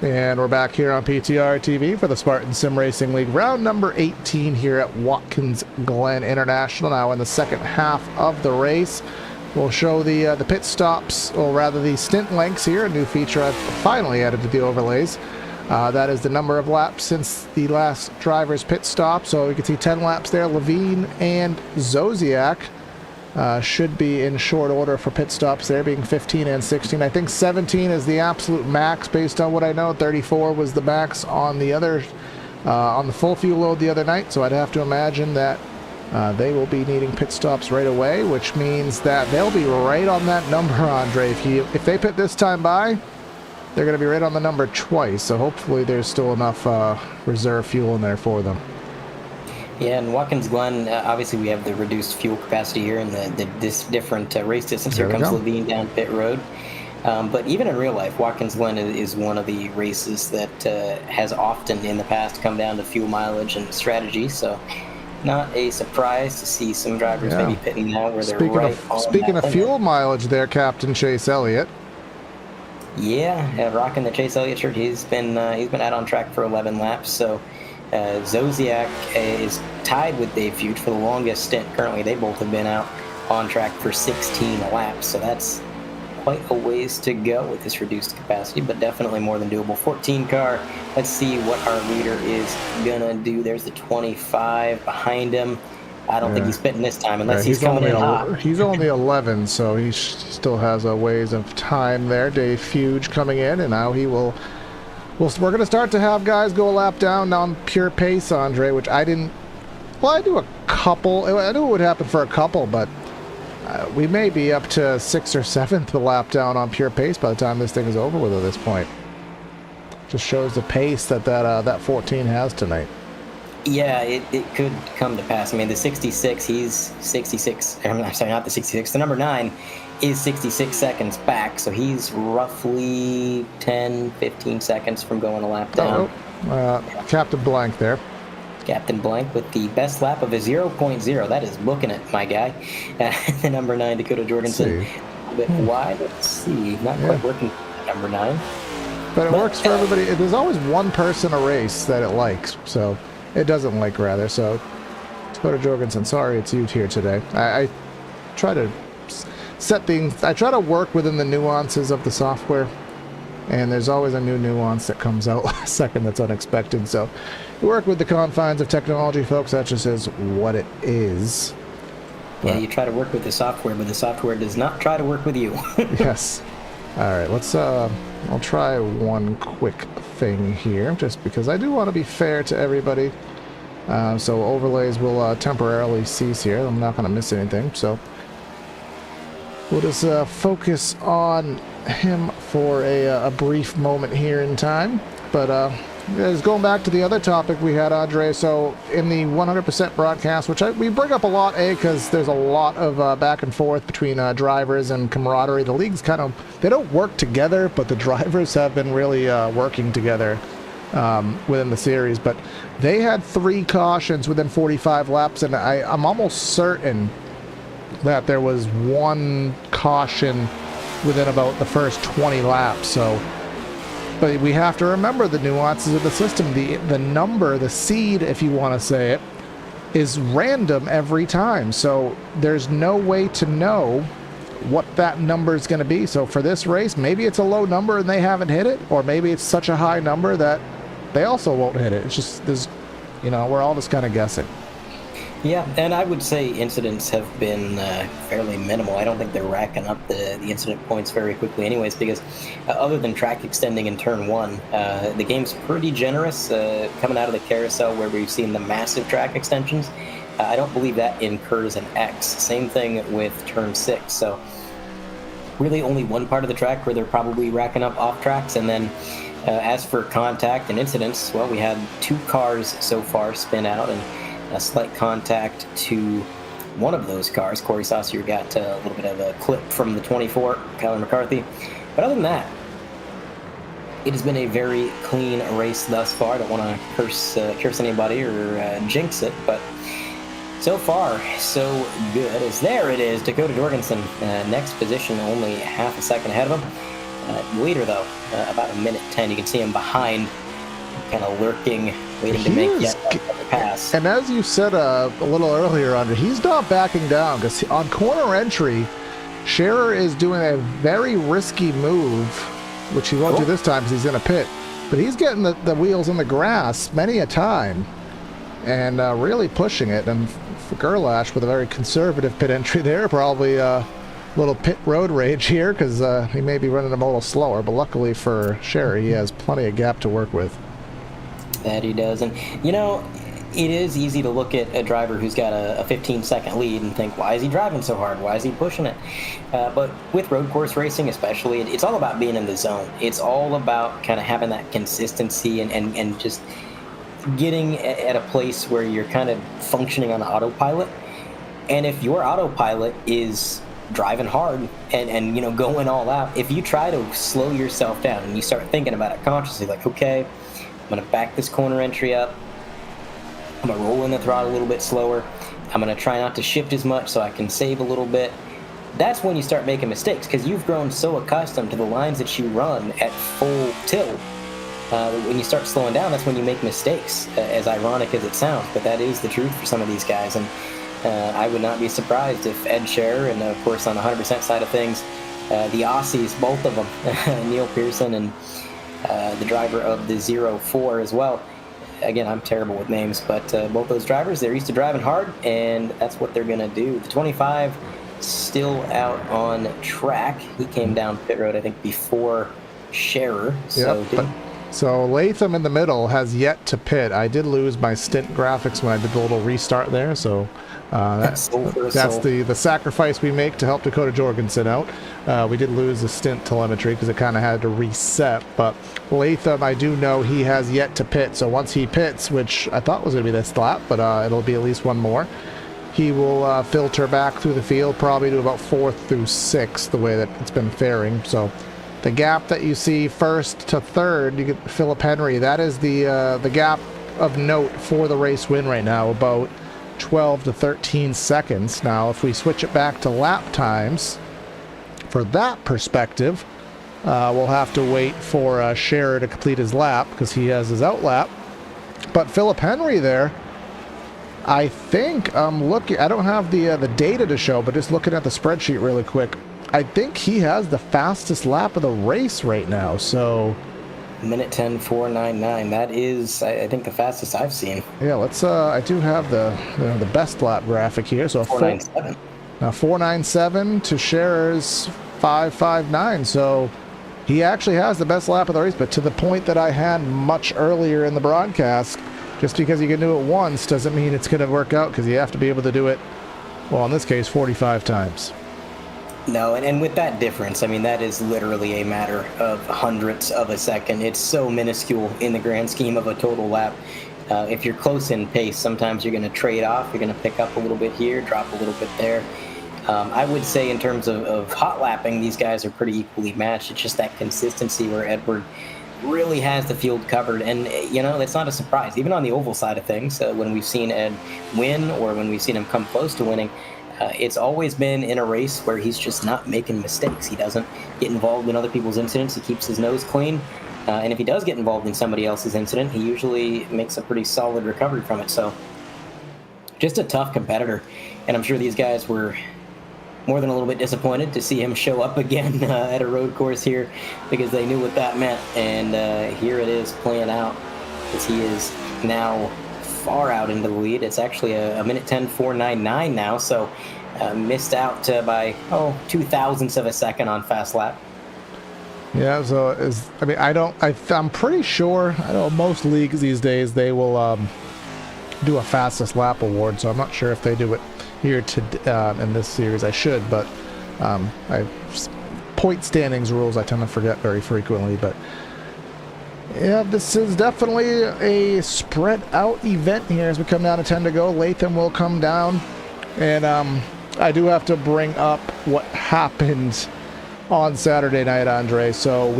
And we're back here on PTRTV for the Spartan SimRacing League, round number 18 here at Watkins Glen International. Now in the second half of the race, we'll show the pit stops, or rather the stint lengths here, a new feature I've finally added to the overlays. That is the number of laps since the last driver's pit stop. So you can see 10 laps there. Levine and Zosiak should be in short order for pit stops there, being 15 and 16. I think 17 is the absolute max based on what I know. 34 was the max on the other, on the full fuel load the other night. So I'd have to imagine that they will be needing pit stops right away, which means that they'll be right on that number, Andre. If they pit this time by, they're going to be right on the number twice. So hopefully there's still enough reserve fuel in there for them. Yeah, and Watkins Glen, obviously we have the reduced fuel capacity here and this different race distance. Here comes Levine down pit road. But even in real life, Watkins Glen is one of the races that has often in the past come down to fuel mileage and strategy. So not a surprise to see some drivers maybe pitting now where they're Speaking of fuel mileage there, Captain Chase Elliott. Yeah, rocking the Chase Elliott shirt. He's been out on track for 11 laps. So Zosiak is tied with Dave Fuge for the longest stint. Currently, they both have been out on track for 16 laps. So that's quite a ways to go with this reduced capacity, but definitely more than doable. 14 car. Let's see what our leader is gonna do. There's the 25 behind him. I don't think he's pitting this time unless he's coming in hot. He's only 11, so he still has a ways of time there. Dave Fuge coming in, and now he will. We're going to start to have guys go a lap down on pure pace, Andre, which I didn't. Well, I knew a couple. I knew it would happen for a couple, but we may be up to 6th or 7th lap down on pure pace by the time this thing is over with at this point. Just shows the pace that 14 has tonight. Yeah, it could come to pass. I mean, the 66, he's 66. I'm sorry, not the 66. The number 9 is 66 seconds back, so he's roughly 10, 15 seconds from going a lap down. Captain Blank there. Captain Blank with the best lap of a 0.0. That is booking it, my guy. The number 9, Dakota Jorgensen. A bit wide. Let's see. Not quite working number 9. But it works for everybody. There's always one person a race that it likes, so it doesn't like, rather. So, Dakota Jorgensen, sorry it's you here today. I try to set things. I try to work within the nuances of the software, and there's always a new nuance that comes out last second that's unexpected. So, you work with the confines of technology, folks. That just is what it is. Yeah, you try to work with the software, but the software does not try to work with you. Yes. All right, let's. I'll try one quick thing here, just because I do want to be fair to everybody. So overlays will temporarily cease here. I'm not going to miss anything, so we'll just focus on him for a brief moment here in time. But going back to the other topic we had, Andre, so in the 100% broadcast, which we bring up a lot, because there's a lot of back and forth between drivers and camaraderie. The leagues kind of, they don't work together, but the drivers have been really working together within the series. But they had 3 cautions within 45 laps, and I'm almost certain that there was 1 caution within about the first 20 laps. So, but we have to remember the nuances of the system. The number, the seed, if you want to say it, is random every time. So there's no way to know what that number is going to be. So for this race, maybe it's a low number and they haven't hit it, or maybe it's such a high number that they also won't hit it. It's just, there's, you know, we're all just kind of guessing. Yeah, and I would say incidents have been fairly minimal. I don't think they're racking up the incident points very quickly anyways, because other than track extending in turn 1, the game's pretty generous coming out of the carousel where we've seen the massive track extensions. I don't believe that incurs an X. Same thing with turn 6. So really only one part of the track where they're probably racking up off tracks. And then as for contact and incidents, well, we had 2 cars so far spin out and a slight contact to one of those cars. Corey Saucier got a little bit of a clip from the 24, Kyler McCarthy. But other than that, it has been a very clean race thus far. I don't want to curse anybody or jinx it, but so far, so good. As there it is, Dakota Jorgensen, next position, only half a second ahead of him. Leader, though, about a minute 10. You can see him behind, kind of lurking, waiting to make yet another pass. And as you said a little earlier, Andre, he's not backing down, because on corner entry, Scherer is doing a very risky move, which he won't do this time because he's in a pit. But he's getting the wheels in the grass many a time and really pushing it. And for Gerlach, with a very conservative pit entry there, probably a little pit road rage here because he may be running them a little slower. But luckily for Scherer, he has plenty of gap to work with. That he does. And, you know, it is easy to look at a driver who's got a 15-second lead and think, why is he driving so hard? Why is he pushing it? But with road course racing especially, it's all about being in the zone. It's all about kind of having that consistency and just getting at a place where you're kind of functioning on autopilot. And if your autopilot is driving hard and you know, going all out, if you try to slow yourself down and you start thinking about it consciously, like, okay, I'm going to back this corner entry up. I'm going to roll in the throttle a little bit slower. I'm going to try not to shift as much so I can save a little bit. That's when you start making mistakes, because you've grown so accustomed to the lines that you run at full tilt. When you start slowing down, that's when you make mistakes, as ironic as it sounds. But that is the truth for some of these guys. And I would not be surprised if Ed Scherer, and of course on the 100% side of things, the Aussies, both of them, Neil Pearson and the driver of the 04 as well. Again, I'm terrible with names, but both those drivers, they're used to driving hard, and that's what they're going to do. The 25 still out on track. He came down pit road, I think, before Scherer. So Latham in the middle has yet to pit. I did lose my stint graphics when I did the little restart there, so that's the sacrifice we make to help Dakota Jorgensen out. We did lose the stint telemetry because it kind of had to reset, but Latham, I do know he has yet to pit, so once he pits, which I thought was going to be this lap, but it'll be at least one more, he will filter back through the field probably to about 4th through 6th, the way that it's been faring. So the gap that you see 1st to 3rd, you get Philip Henry, that is the gap of note for the race win right now, about 12 to 13 seconds. Now, if we switch it back to lap times, for that perspective, we'll have to wait for Scherer to complete his lap because he has his out lap. But Philip Henry there, I think, looking, I don't have the data to show, but just looking at the spreadsheet really quick, I think he has the fastest lap of the race right now. So minute 10:4.99. That is, I think, the fastest I've seen. Yeah, let's. I do have the best lap graphic here. So 4.97. 4.97 to Scherer's 5.59. So he actually has the best lap of the race. But to the point that I had much earlier in the broadcast, just because you can do it once doesn't mean it's going to work out, because you have to be able to do it, well, in this case, 45 times. No, and with that difference, I mean, that is literally a matter of hundredths of a second. It's so minuscule in the grand scheme of a total lap. If you're close in pace, sometimes you're going to trade off. You're going to pick up a little bit here, drop a little bit there. I would say in terms of hot lapping, these guys are pretty equally matched. It's just that consistency where Edward really has the field covered. And, you know, it's not a surprise. Even on the oval side of things, when we've seen Ed win or when we've seen him come close to winning, it's always been in a race where he's just not making mistakes. He doesn't get involved in other people's incidents. He keeps his nose clean. And if he does get involved in somebody else's incident, he usually makes a pretty solid recovery from it. So just a tough competitor. And I'm sure these guys were more than a little bit disappointed to see him show up again at a road course here, because they knew what that meant. And here it is playing out, as he is now far out into the lead. It's actually a minute 10.499 now, so missed out by 0.02 of a second on fast lap. Yeah, so I'm pretty sure, I know most leagues these days, they will do a fastest lap award, so I'm not sure if they do it here in this series. I should, but point standings rules I tend to forget very frequently. But yeah, this is definitely a spread out event here as we come down to 10 to go. Latham will come down, and I do have to bring up what happened on Saturday night, Andre. So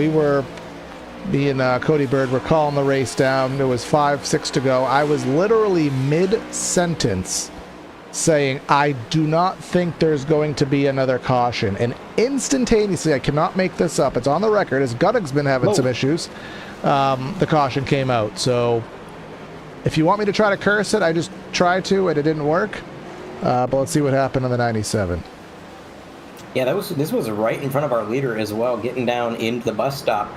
me and Cody Bird were calling the race down. There was 5-6 to go. I was literally mid-sentence saying, I do not think there's going to be another caution. And instantaneously, I cannot make this up, it's on the record, as Gunnig's been having some issues, the caution came out. So if you want me to try to curse it, I just tried to, and it didn't work. But let's see what happened on the 97. Yeah, this was right in front of our leader as well, getting down into the bus stop.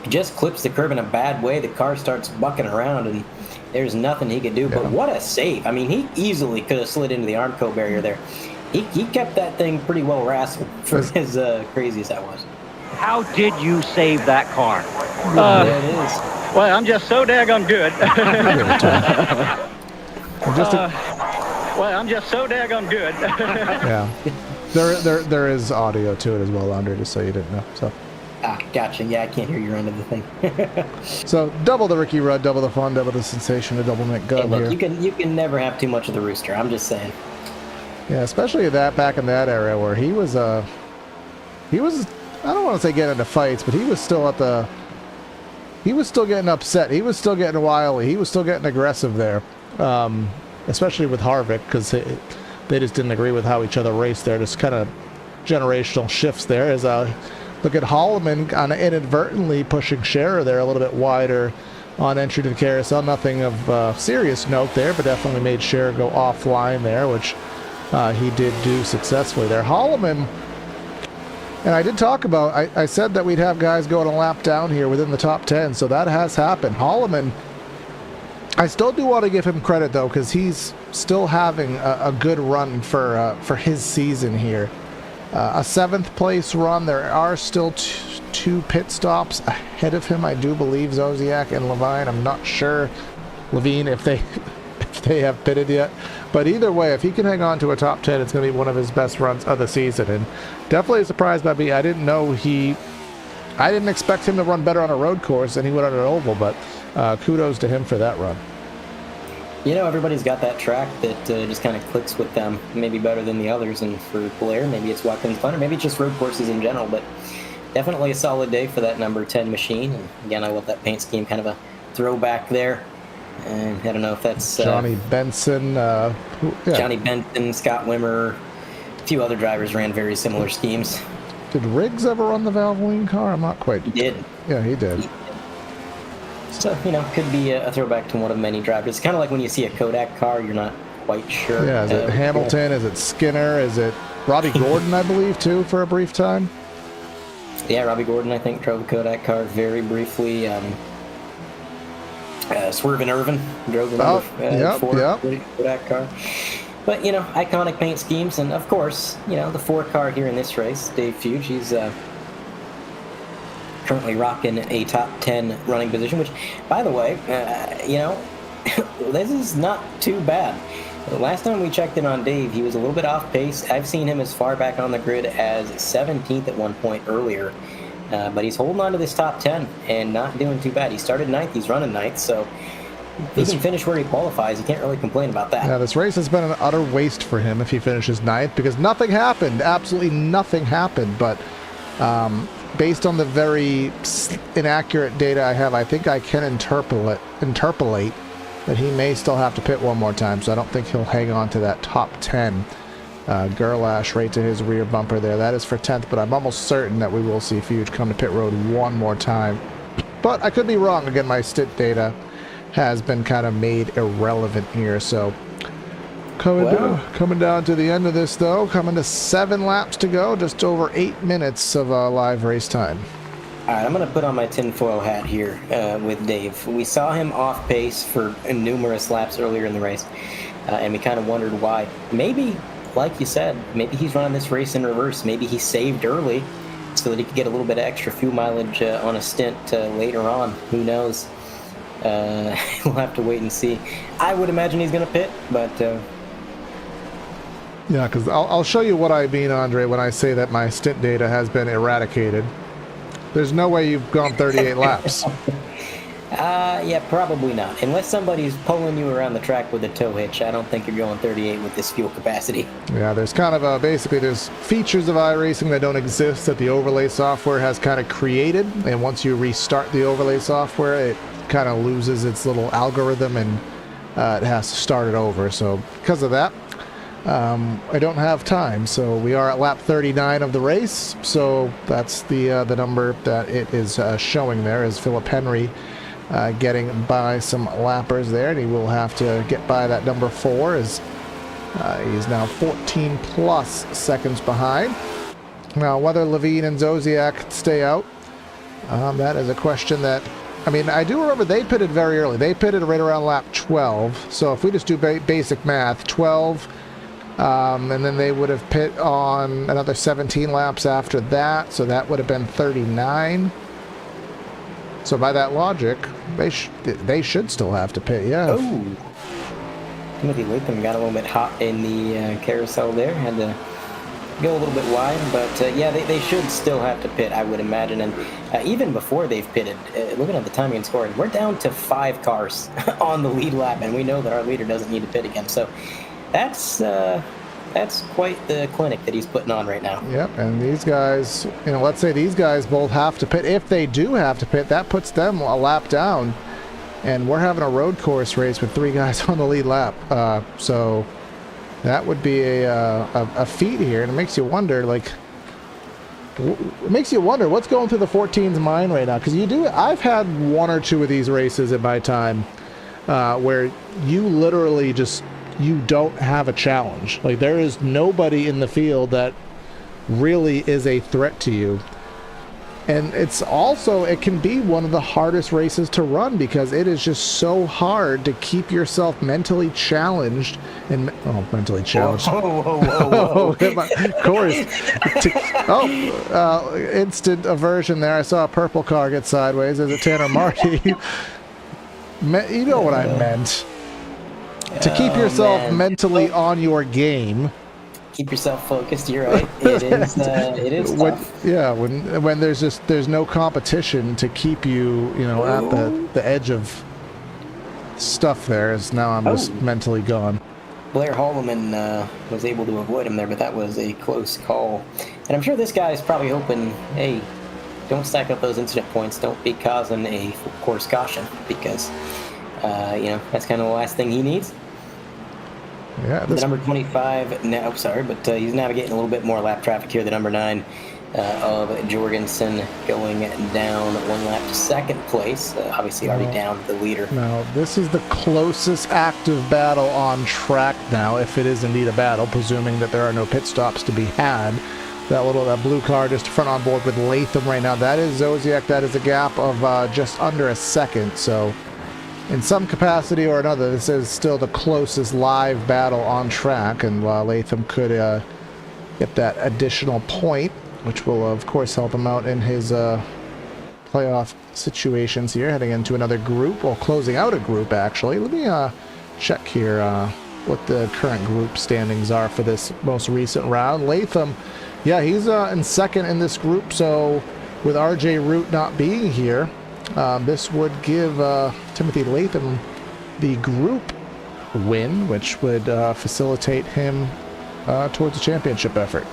He just clips the curb in a bad way. The car starts bucking around, and there's nothing he could do. Yeah. But what a save. I mean, he easily could have slid into the Armco barrier there. He kept that thing pretty well wrestled for as crazy as that was. How did you save that car? There it is. Well, I'm just so daggone good. Well, I'm just so daggone good. Yeah. There is audio to it as well, Andre, just so you didn't know. So. Gotcha. Yeah, I can't hear your end of the thing. So double the Ricky Rudd, double the fun, double the sensation, a double Nick Gunn here. You can never have too much of the rooster. I'm just saying. Yeah, especially back in that era where he was I don't want to say getting into fights, but he was still getting upset. He was still getting wily. He was still getting aggressive there. Especially with Harvick, because they just didn't agree with how each other raced there. Just kind of generational shifts there. As look at Holloman kind of inadvertently pushing Scherer there a little bit wider on entry to the carousel. Nothing of serious note there, but definitely made Scherer go offline there, which he did do successfully there. Holloman, and I did talk about, I said that we'd have guys going a lap down here within the top 10, so that has happened. Holloman, I still do want to give him credit, though, because he's still having a good run for his season here. A 7th place run. There are still two pit stops ahead of him, I do believe, Zodiac and Levine. I'm not sure, Levine, if they have pitted yet. But either way, if he can hang on to a top 10, it's going to be one of his best runs of the season. And definitely a surprise by me. I didn't expect him to run better on a road course than he would on an oval, but kudos to him for that run. You know, everybody's got that track that just kind of clicks with them, maybe better than the others. And for Blair, maybe it's Watkins Glen, or maybe it's just road courses in general. But definitely a solid day for that number 10 machine. And again, I love that paint scheme, kind of a throwback there. And I don't know if that's Johnny Benson. Johnny Benson, Scott Wimmer, a few other drivers ran very similar schemes. Did Riggs ever run the Valvoline car? I'm not quite. He did. Yeah, he did. So, could be a throwback to one of many drivers. It's kind of like when you see a Kodak car, you're not quite sure. Yeah, is it Hamilton? Is it Skinner? Is it Robbie Gordon, I believe, too, for a brief time? Yeah, Robbie Gordon, I think, drove a Kodak car very briefly. Swervin Irvin drove the Ford Kodak car. But, iconic paint schemes. And, of course, the 4 car here in this race, Dave Fuge, he's currently rocking a top 10 running position, which, by the way, this is not too bad. The last time we checked in on Dave, he was a little bit off pace. I've seen him as far back on the grid as 17th at one point earlier. But he's holding on to this top 10 and not doing too bad. He started 9th, he's running 9th, so if he can finish where he qualifies, you can't really complain about that. Yeah, this race has been an utter waste for him if he finishes 9th, because nothing happened. Absolutely nothing happened. But based on the very inaccurate data I have, I think I can interpolate that he may still have to pit one more time, so I don't think he'll hang on to that top 10. Gerlash right to his rear bumper there. That is for 10th, but I'm almost certain that we will see Fuge come to pit road one more time. But I could be wrong. Again, my stint data has been kind of made irrelevant here, so Coming down to the end of this, though. Coming to 7 laps to go. Just over 8 minutes of live race time. All right, I'm going to put on my tinfoil hat here with Dave. We saw him off pace for numerous laps earlier in the race, and we kind of wondered why. Maybe, like you said, maybe he's running this race in reverse. Maybe he saved early so that he could get a little bit of extra fuel mileage on a stint later on. Who knows? We'll have to wait and see. I would imagine he's going to pit, but... Yeah, because I'll show you what I mean, Andre, when I say that my stint data has been eradicated. There's no way you've gone 38 laps. Yeah, probably not. Unless somebody's pulling you around the track with a tow hitch, I don't think you're going 38 with this fuel capacity. Yeah, there's kind of basically there's features of iRacing that don't exist that the overlay software has kind of created, and once you restart the overlay software, it kind of loses its little algorithm and it has to start it over. So because of that, I don't have time. So we are at lap 39 of the race. So that's the number that it is showing there is Philip Henry getting by some lappers there, and he will have to get by that number 4 as he's now 14 plus seconds behind. Now whether Levine and Zosiak stay out, that is a question that, I mean, I do remember they pitted very early. They pitted right around lap 12. So if we just do basic math, 12, and then they would have pit on another 17 laps after that. So that would have been 39. So by that logic, they should still have to pit, yeah. Oh, Timothy Latham got a little bit hot in the carousel there. Had to go a little bit wide, but yeah, they should still have to pit, I would imagine. And even before they've pitted, looking at the timing and scoring, we're down to 5 cars on the lead lap, and we know that our leader doesn't need to pit again. So that's quite the clinic that he's putting on right now. Yep, and these guys, you know, let's say these guys both have to pit. If they do have to pit, that puts them a lap down, and we're having a road course race with 3 guys on the lead lap. So that would be a feat here, and it makes you wonder, like, what's going through the 14's mind right now. Because I've had 1 or 2 of these races in my time where you literally just, you don't have a challenge. Like, there is nobody in the field that really is a threat to you. And it's also, it can be one of the hardest races to run because it is just so hard to keep yourself mentally challenged and mentally challenged. Whoa. Of course. Instant aversion there. I saw a purple car get sideways. Is it Tanner Marty? You know what I meant. To keep yourself mentally on your game. Keep yourself focused. You're right. It is tough. When there's no competition to keep you, at the edge of stuff there. As now I'm just mentally gone. Blair Holloman was able to avoid him there, but that was a close call. And I'm sure this guy is probably hoping, hey, don't stack up those incident points. Don't be causing a full course caution because, that's kind of the last thing he needs. Yeah, the number 25 now. But he's navigating a little bit more lap traffic here. The number 9 of Jorgensen going down 1 lap to 2nd place. Obviously already down the leader. Now this is the closest active battle on track now, if it is indeed a battle, presuming that there are no pit stops to be had. That blue car just front on board with Latham right now. That is Zosiak. That is a gap of just under a second. So in some capacity or another, this is still the closest live battle on track, and Latham could get that additional point, which will, of course, help him out in his playoff situations here, heading into another group, or closing out a group, actually. Let me check here what the current group standings are for this most recent round. Latham, yeah, he's in 2nd in this group, so with RJ Root not being here, this would give Timothy Latham the group win, which would facilitate him towards the championship effort.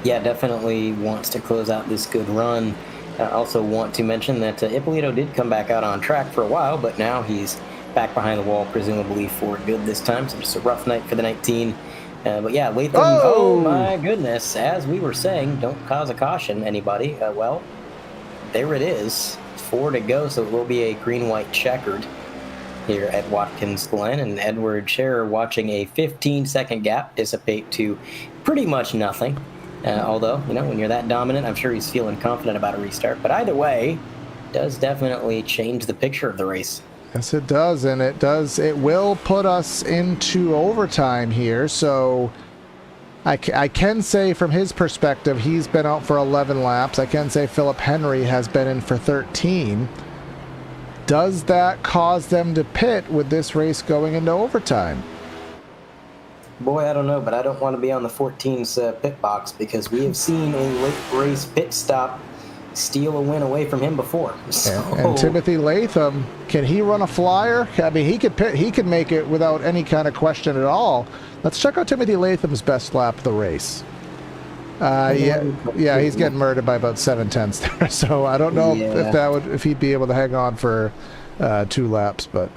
Yeah, definitely wants to close out this good run. Also want to mention that Ippolito did come back out on track for a while, but now he's back behind the wall, presumably for good this time. So just a rough night for the 19. But yeah, Latham, oh my goodness, as we were saying, don't cause a caution, anybody. There it is, 4 to go, so it will be a green-white checkered. here at Watkins Glen, and Edward Scherer watching a 15-second gap dissipate to pretty much nothing. Although, you know, when you're that dominant, I'm sure he's feeling confident about a restart. But either way, does definitely change the picture of the race. Yes, it does, and it will put us into overtime here. So I can say from his perspective, he's been out for 11 laps. I can say Philip Henry has been in for 13. Does that cause them to pit with this race going into overtime? Boy, I don't know, but I don't want to be on the 14's pit box, because we have seen a late race pit stop steal a win away from him before. So. And Timothy Latham, can he run a flyer? I mean, he could make it without any kind of question at all. Let's check out Timothy Latham's best lap of the race. Yeah, he's getting murdered by about 7/10 there. So I don't know if he'd be able to hang on for 2 laps, but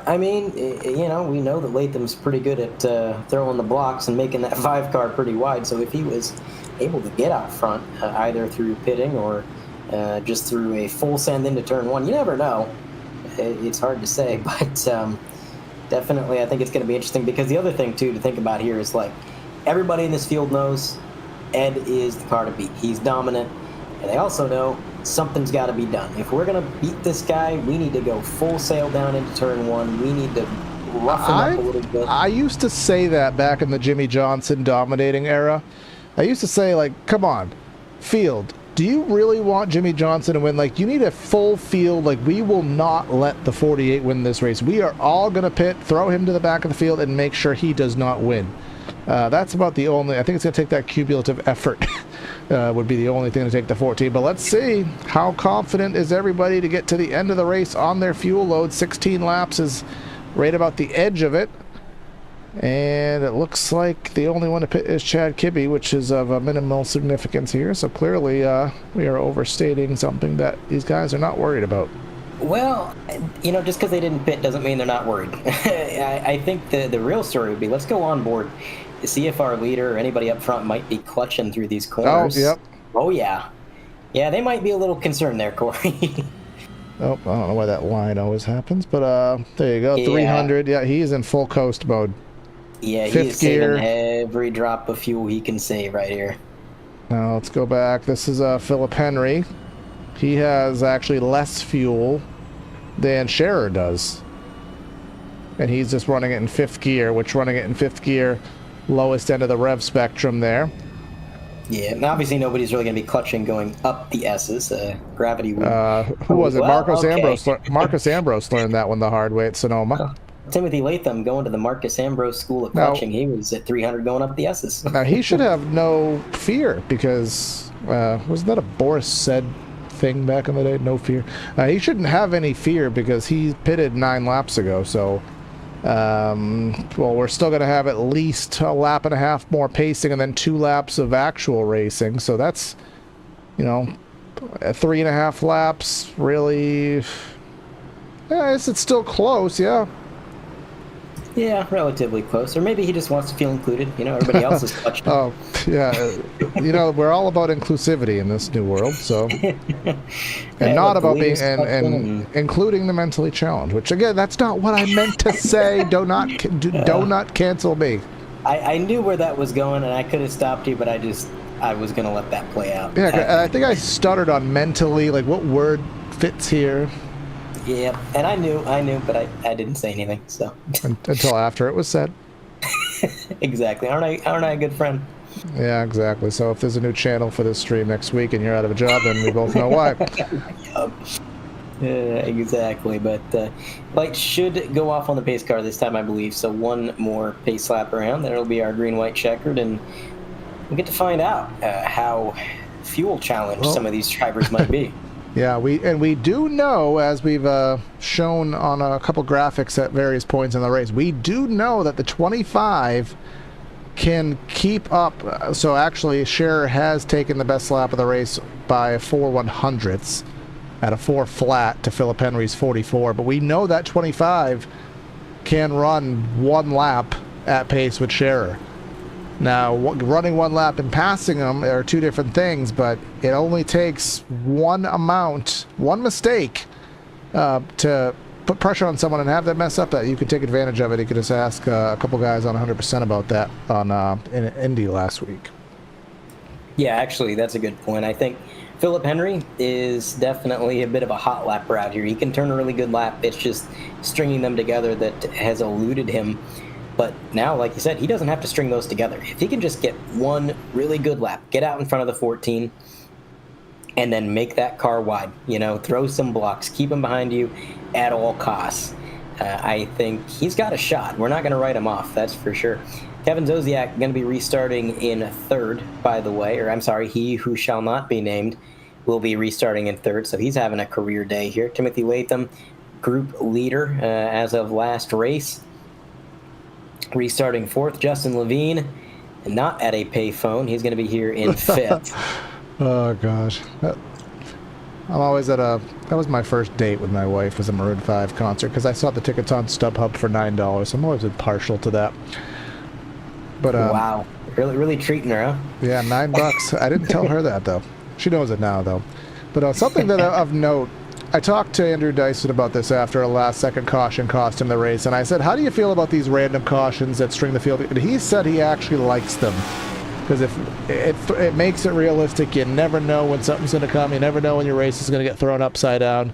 I mean, you know, we know that Latham's pretty good at throwing the blocks and making that 5 car pretty wide. So if he was able to get out front, either through pitting or just through a full send into turn 1, you never know. It's hard to say, but definitely I think it's going to be interesting, because the other thing too to think about here is, like, everybody in this field knows Ed is the car to beat. He's dominant, and they also know something's got to be done. If we're going to beat this guy, we need to go full sail down into turn 1. We need to rough him up a little bit. I used to say that back in the Jimmy Johnson dominating era. I used to say, like, come on, field, do you really want Jimmy Johnson to win? Like, you need a full field. Like, we will not let the 48 win this race. We are all going to pit, throw him to the back of the field, and make sure he does not win. That's about the only, I think it's going to take that cumulative effort would be the only thing to take the 14. But let's see, how confident is everybody to get to the end of the race on their fuel load? 16 laps is right about the edge of it. And it looks like the only one to pit is Chad Kibbe, which is of a minimal significance here. So clearly we are overstating something that these guys are not worried about. Well, you know, just because they didn't pit doesn't mean they're not worried. I think the real story would be, let's go on board to see if our leader or anybody up front might be clutching through these corners. Oh, yep. Oh, yeah. Yeah, they might be a little concerned there, Corey. Oh, I don't know why that line always happens, but there you go, 300. Yeah, he is in full coast mode. Yeah, he is saving every drop of fuel he can save right here. Now let's go back. This is Philip Henry. He has actually less fuel than Scherer does. And he's just running it in 5th gear, which running it in 5th gear, lowest end of the rev spectrum there. Yeah, and obviously nobody's really going to be clutching going up the S's. Gravity would... who was it? Marcos Ambrose. Marcos Ambrose learned that one the hard way at Sonoma. Timothy Latham going to the Marcus Ambrose School of Clutching. He was at 300 going up the S's. Now, he should have no fear, because wasn't that a Boris said thing back in the day? No fear. He shouldn't have any fear, because he pitted 9 laps ago. So, well, we're still going to have at least a lap and a half more pacing and then 2 laps of actual racing. So that's, you know, 3.5 laps, really. Yeah, it's still close, yeah. Yeah, relatively close. Or maybe he just wants to feel included. You know, everybody else is clutching. Oh, yeah. You know, we're all about inclusivity in this new world, so. And not about being, and including the mentally challenged, which, again, that's not what I meant to say. Do not cancel me. I knew where that was going, and I could have stopped you, but I was going to let that play out. Yeah, I think I stuttered on mentally, like, what word fits here. Yeah, and I knew, but I didn't say anything. So until after it was said. Exactly. Aren't I a good friend? Yeah, exactly. So if there's a new channel for this stream next week and you're out of a job, then we both know why. Exactly. But lights should go off on the pace car this time, I believe. So one more pace lap around, then it'll be our green-white checkered, and we'll get to find out how fuel challenged some of these drivers might be. Yeah, we do know, as we've shown on a couple graphics at various points in the race, we do know that the 25 can keep up. So actually, Scherer has taken the best lap of the race by 4/100ths at a 4 flat to Philip Henry's 44. But we know that 25 can run 1 lap at pace with Scherer. Now, running 1 lap and passing them are 2 different things, but it only takes one mistake to put pressure on someone and have them mess up, that you could take advantage of it. You could just ask a couple guys on 100% about that on in Indy last week. Yeah, actually, that's a good point. I think Philip Henry is definitely a bit of a hot lapper out here. He can turn a really good lap. It's just stringing them together that has eluded him. But now, like you said, he doesn't have to string those together. If he can just get one really good lap, get out in front of the 14, and then make that car wide, throw some blocks, keep him behind you at all costs. I think he's got a shot. We're not going to write him off, that's for sure. Kevin Zosiak going to be restarting in third, by the way, or I'm sorry, he who shall not be named will be restarting in third, so he's having a career day here. Timothy Latham, group leader as of last race. Restarting fourth, Justin Levine, not at a payphone. He's going to be here in fifth. Oh, gosh. I'm always at that was my first date with my wife, was a Maroon 5 concert, because I saw the tickets on StubHub for $9. I'm always partial to that. But wow. Really treating her, huh? Yeah, $9. I didn't tell her that, though. She knows it now, though. But something that of note, I talked to Andrew Dyson about this after a last-second caution cost him the race, and I said, how do you feel about these random cautions that string the field? And he said he actually likes them, because if it makes it realistic. You never know when something's going to come. You never know when your race is going to get thrown upside down.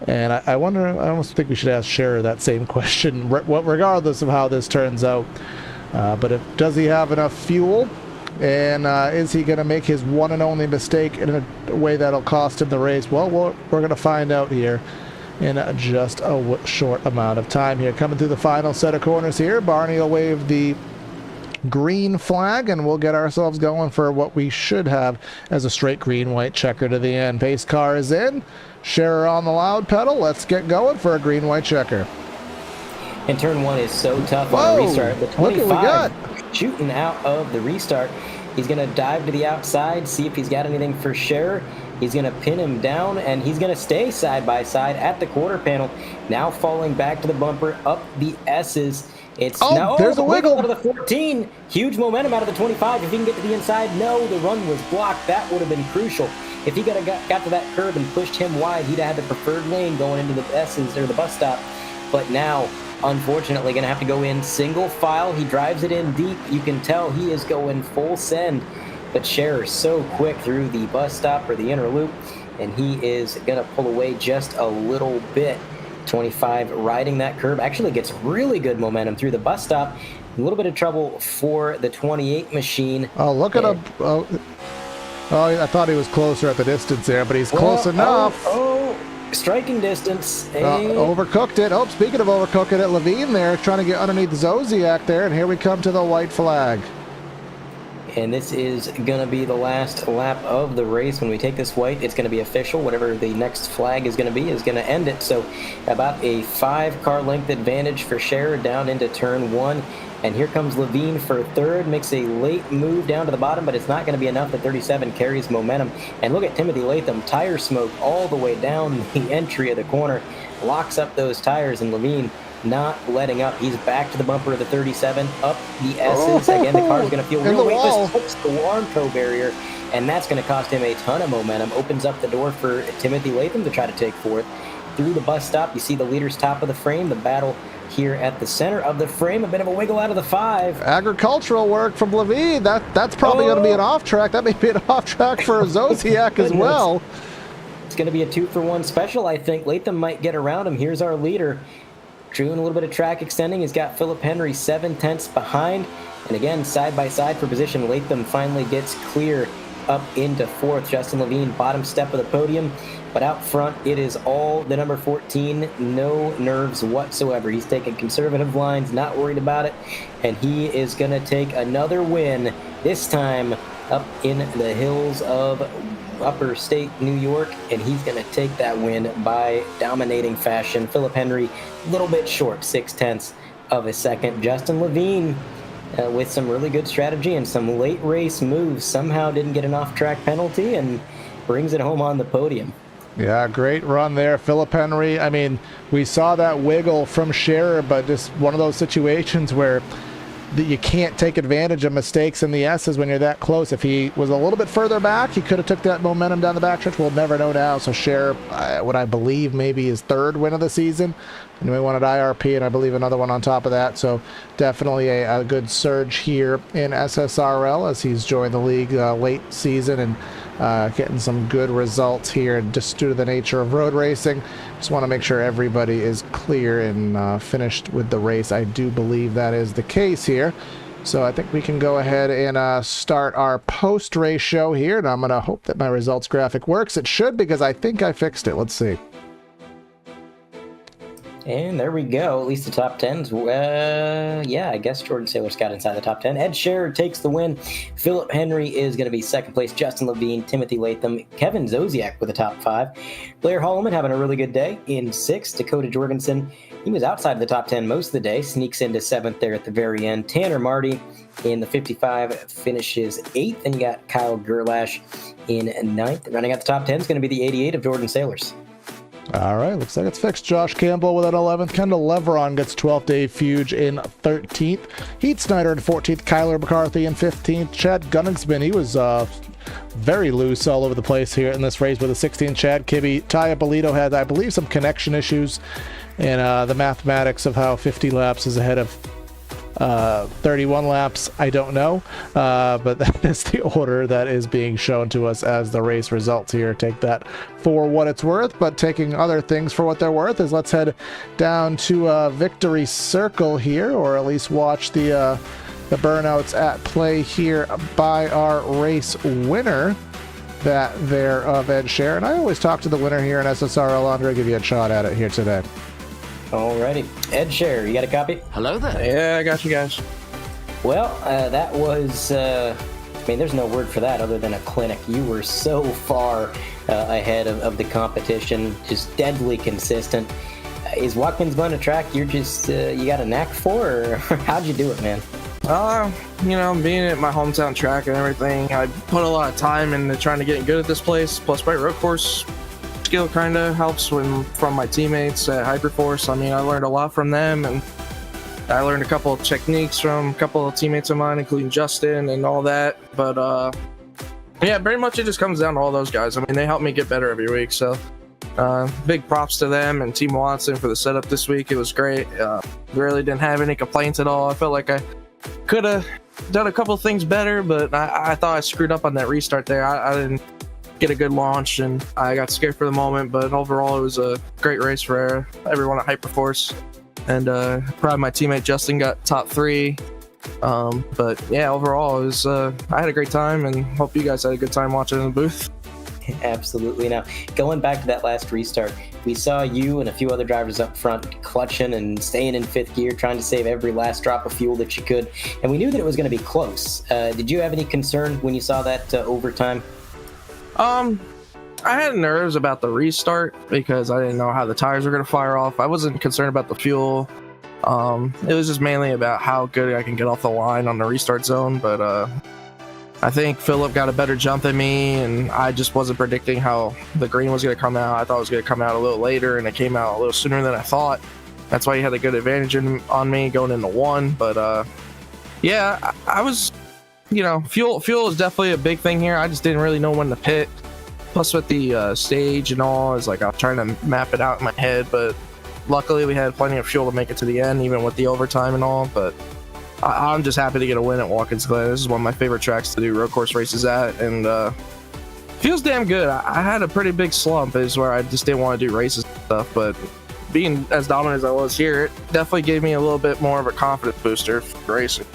And I wonder, I almost think we should ask Scherer that same question, regardless of how this turns out. But does he have enough fuel? And is he going to make his one and only mistake in a way that'll cost him the race? Well, we're going to find out here in just a short amount of time here. Coming through the final set of corners here, Barney will wave the green flag, and we'll get ourselves going for what we should have as a straight green-white checker to the end. Pace car is in. Scherer on the loud pedal. Let's get going for a green-white checker. And turn one is so tough on the restart. The 25 look what we got. Shooting out of the restart. He's going to dive to the outside, see if he's got anything for Scherer. He's going to pin him down, and he's going to stay side by side at the quarter panel. Now falling back to the bumper, up the S's. There's a wiggle out of the 14. Huge momentum out of the 25. If he can get to the inside, no, the run was blocked. That would have been crucial. If he got to that curb and pushed him wide, he'd have had the preferred lane going into the S's or the bus stop. But now, unfortunately, going to have to go in single file. He drives it in deep. You can tell he is going full send. But Scherer so quick through the bus stop or the inner loop, and he is going to pull away just a little bit. 25 riding that curb, actually gets really good momentum through the bus stop. A little bit of trouble for the 28 machine. Oh, look at him. Oh, I thought he was closer at the distance there, but he's close enough. Striking distance. Overcooked it. Oh, speaking of overcooking it, Levine there trying to get underneath Zosiak there, and here we come to the white flag. And this is going to be the last lap of the race. When we take this white, it's going to be official. Whatever the next flag is going to be is going to end it. So about a 5-car length advantage for Scherer down into turn one. And here comes Levine for third. Makes a late move down to the bottom, but it's not going to be enough. The 37 carries momentum. And look at Timothy Latham. Tire smoke all the way down the entry of the corner. Locks up those tires, and Levine not letting up. He's back to the bumper of the 37, up the S's. Again, the car's going to feel real weightless. Hooks the Warmco barrier, and that's going to cost him a ton of momentum. Opens up the door for Timothy Latham to try to take fourth. Through the bus stop, you see the leader's top of the frame. The battle here at the center of the frame. A bit of a wiggle out of the 5. Agricultural work from Levine. That's probably going to be an off track. That may be an off track for Zosiak as well. It's going to be a 2-for-1 special, I think. Latham might get around him. Here's our leader. Doing a little bit of track extending. He's got Philip Henry 7/10 behind. And again, side by side for position. Latham finally gets clear up into fourth. Justin Levine, bottom step of the podium. But out front, it is all the number 14. No nerves whatsoever. He's taking conservative lines, not worried about it. And he is going to take another win, this time up in the hills of upper state New York, and he's going to take that win by dominating fashion. Philip Henry, a little bit short, 0.6 of a second. Justin Levine, with some really good strategy and some late race moves, somehow didn't get an off-track penalty and brings it home on the podium. Yeah, great run there. Philip Henry, I mean, we saw that wiggle from Scherer, but just one of those situations where you can't take advantage of mistakes in the S's when you're that close. If he was a little bit further back, he could have took that momentum down the backstretch. We'll never know now. So Cher, what I believe maybe his third win of the season, and we wanted IRP, and I believe another one on top of that. So definitely a good surge here in SSRL as he's joined the league late season and getting some good results here just due to the nature of road racing. Just want to make sure everybody is clear and finished with the race. I do believe that is the case here. So I think we can go ahead and start our post-race show here. And I'm going to hope that my results graphic works. It should, because I think I fixed it. Let's see. And there we go. At least the top 10s. Yeah, I guess Jordan Saylor's got inside the top 10. Ed Scherer takes the win. Philip Henry is going to be second place. Justin Levine, Timothy Latham, Kevin Zosiak with the top 5. Blair Holloman having a really good day in 6th. Dakota Jorgensen, he was outside of the top 10 most of the day. Sneaks into 7th there at the very end. Tanner Marty in the 55 finishes 8th. And you got Kyle Gerlash in 9th. Running out the top 10 is going to be the 88 of Jordan Saylors. All right, looks like it's fixed. Josh Campbell with an 11th. Kendall Leveron gets 12th. Dave Fuge in 13th. Heath Snyder in 14th. Kyler McCarthy in 15th. Chad Gunningsman, he was very loose all over the place here in this race with a 16th. Chad Kibbe. Taya Bolito had, I believe, some connection issues in the mathematics of how 50 laps is ahead of 31 laps. I don't know, but that is the order that is being shown to us as the race results here. Take that for what it's worth, but taking other things for what they're worth is let's head down to Victory Circle here, or at least watch the burnouts at play here by our race winner, that there of Ed Scherer. And I always talk to the winner here in SSRL. Andre, give you a shot at it here today. Alrighty. Ed Scherer, you got a copy? Hello there. Yeah, I got you guys. Well, that was, I mean, there's no word for that other than a clinic. You were so far ahead of the competition, just deadly consistent. Is Watkins Glen a track you're just, you got a knack for, or how'd you do it, man? You know, being at my hometown track and everything, I put a lot of time into trying to get good at this place, plus my road course skill kind of helps from my teammates at Hyperforce. I mean, I learned a lot from them, and I learned a couple of techniques from a couple of teammates of mine, including Justin and all that. But yeah, pretty much it just comes down to all those guys. I mean, they help me get better every week. So big props to them and Team Watson for the setup this week. It was great. Really didn't have any complaints at all. I felt like I could have done a couple of things better, but I thought I screwed up on that restart there. I didn't get a good launch, and I got scared for the moment, but overall it was a great race for everyone at Hyperforce, and proud of my teammate Justin got top 3. But yeah, overall it was I had a great time, and hope you guys had a good time watching in the booth. Absolutely. Now, going back to that last restart, we saw you and a few other drivers up front clutching and staying in 5th gear, trying to save every last drop of fuel that you could, and we knew that it was going to be close. Did you have any concern when you saw that overtime? I had nerves about the restart because I didn't know how the tires were going to fire off. I wasn't concerned about the fuel. It was just mainly about how good I can get off the line on the restart zone. But I think Philip got a better jump than me, and I just wasn't predicting how the green was going to come out. I thought it was going to come out a little later, and it came out a little sooner than I thought. That's why he had a good advantage on me going into 1. But yeah, I was... You know, fuel is definitely a big thing here. I just didn't really know when to pit. Plus with the stage and all, it's like I was trying to map it out in my head, but luckily we had plenty of fuel to make it to the end, even with the overtime and all. But I'm just happy to get a win at Watkins Glen. This is one of my favorite tracks to do road course races at, and feels damn good. I had a pretty big slump is where I just didn't want to do races and stuff, but being as dominant as I was here, it definitely gave me a little bit more of a confidence booster for racing.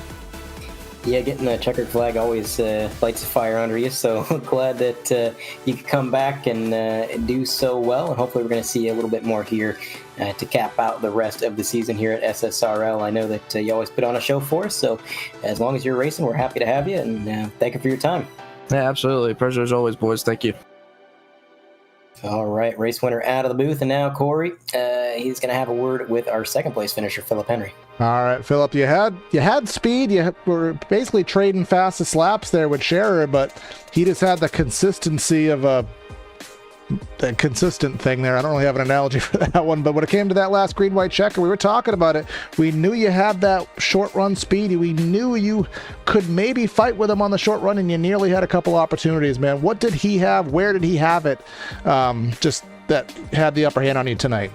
Yeah, getting a checkered flag always lights a fire under you, so glad that you could come back and do so well, and hopefully we're going to see a little bit more here to cap out the rest of the season here at SSRL. I know that you always put on a show for us, so as long as you're racing, we're happy to have you, and thank you for your time. Yeah, absolutely. Pleasure as always, boys. Thank you. All right, race winner out of the booth, and now Corey, he's going to have a word with our second place finisher, Philip Henry. All right, Philip, you had speed. You were basically trading fastest laps there with Scherer, but he just had the consistency of a a consistent thing there. I don't really have an analogy for that one, but when it came to that last green white checker, we were talking about it. We knew you had that short run speed. We knew you could maybe fight with him on the short run, and you nearly had a couple opportunities, man. What did he have? Where did he have it? Just that had the upper hand on you tonight.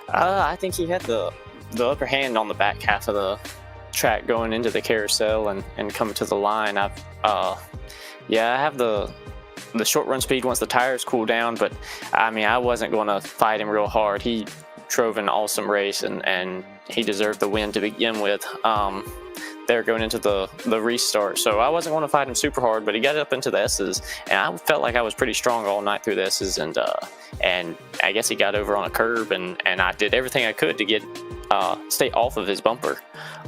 I think he had the upper hand on the back half of the track going into the carousel and coming to the line. I have the short run speed once the tires cool down, but I mean, I wasn't going to fight him real hard. He drove an awesome race and he deserved the win to begin with. They're going into the restart, so I wasn't going to fight him super hard, but he got up into the S's, and I felt like I was pretty strong all night through the S's, and I guess he got over on a curb, and I did everything I could to get stay off of his bumper.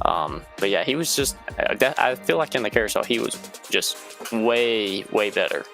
But yeah, he was just, I feel like in the carousel he was just way better.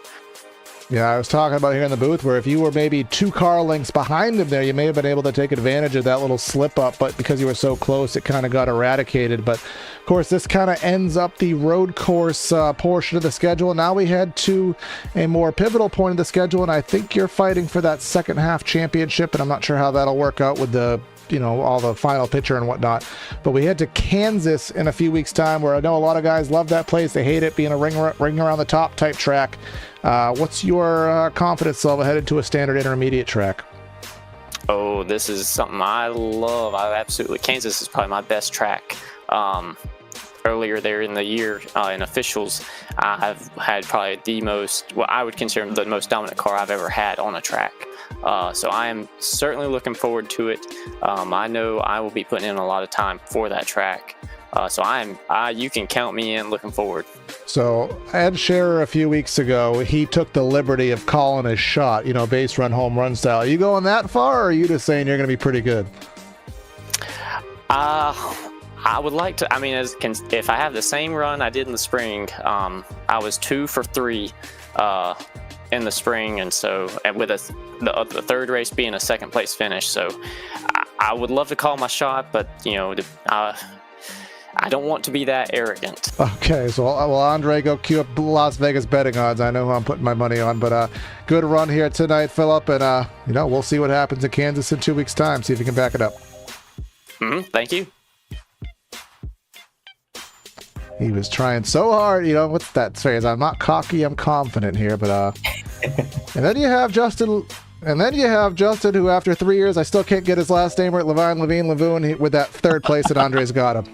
Yeah, I was talking about here in the booth where if you were maybe 2 car lengths behind him there, you may have been able to take advantage of that little slip up, but because you were so close, it kind of got eradicated. But of course, this kind of ends up the road course portion of the schedule. Now we head to a more pivotal point of the schedule, and I think you're fighting for that second half championship, and I'm not sure how that'll work out with the, all the final picture and whatnot. But we head to Kansas in a few weeks' time, where I know a lot of guys love that place. They hate it being a ring around the top type track. What's your confidence level headed to a standard intermediate track? Oh, this is something I love. Kansas is probably my best track. Earlier there in the year in officials, I've had probably the most, what I would consider the most dominant car I've ever had on a track. So I am certainly looking forward to it. I know I will be putting in a lot of time for that track. So you can count me in, looking forward. So Ed Scherer a few weeks ago, he took the liberty of calling his shot, base run, home run style. Are you going that far, or are you just saying you're going to be pretty good? I would like to, if I have the same run I did in the spring, I was 2 for 3 in the spring, and with the third race being a second place finish. So I would love to call my shot, but I don't want to be that arrogant. Okay, so Andre, go cue up Las Vegas betting odds. I know who I'm putting my money on, but good run here tonight, Philip, and we'll see what happens in Kansas in 2 weeks' time. See if you can back it up. Thank you. He was trying so hard, what's that phrase? I'm not cocky, I'm confident here, but and then you have Justin, who after 3 years, I still can't get his last name right, Levine, with that third place that Andre's got him.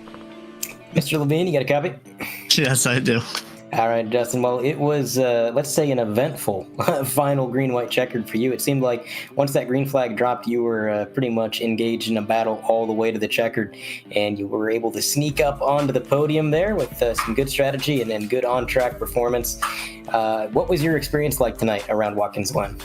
Mr. Levine, you got a copy? Yes, I do. All right, Justin. Well, it was, let's say, an eventful final green-white checkered for you. It seemed like once that green flag dropped, you were pretty much engaged in a battle all the way to the checkered, and you were able to sneak up onto the podium there with some good strategy and then good on-track performance. What was your experience like tonight around Watkins Glen?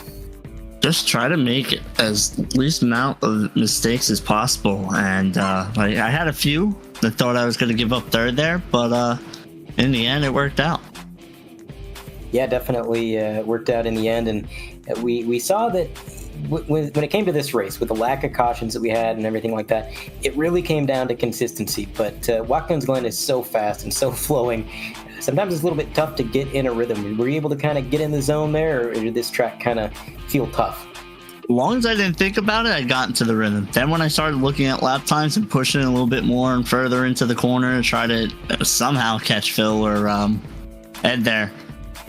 Just try to make as least amount of mistakes as possible, and I had a few that thought I was going to give up third there, but in the end, it worked out. Yeah, definitely worked out in the end. And we saw that when it came to this race, with the lack of cautions that we had and everything like that, it really came down to consistency. But Watkins Glen is so fast and so flowing. Sometimes it's a little bit tough to get in a rhythm. Were you able to kind of get in the zone there, or did this track kind of feel tough? As long as I didn't think about it, I got into the rhythm. Then when I started looking at lap times and pushing it a little bit more and further into the corner to try to somehow catch Phil or Ed there,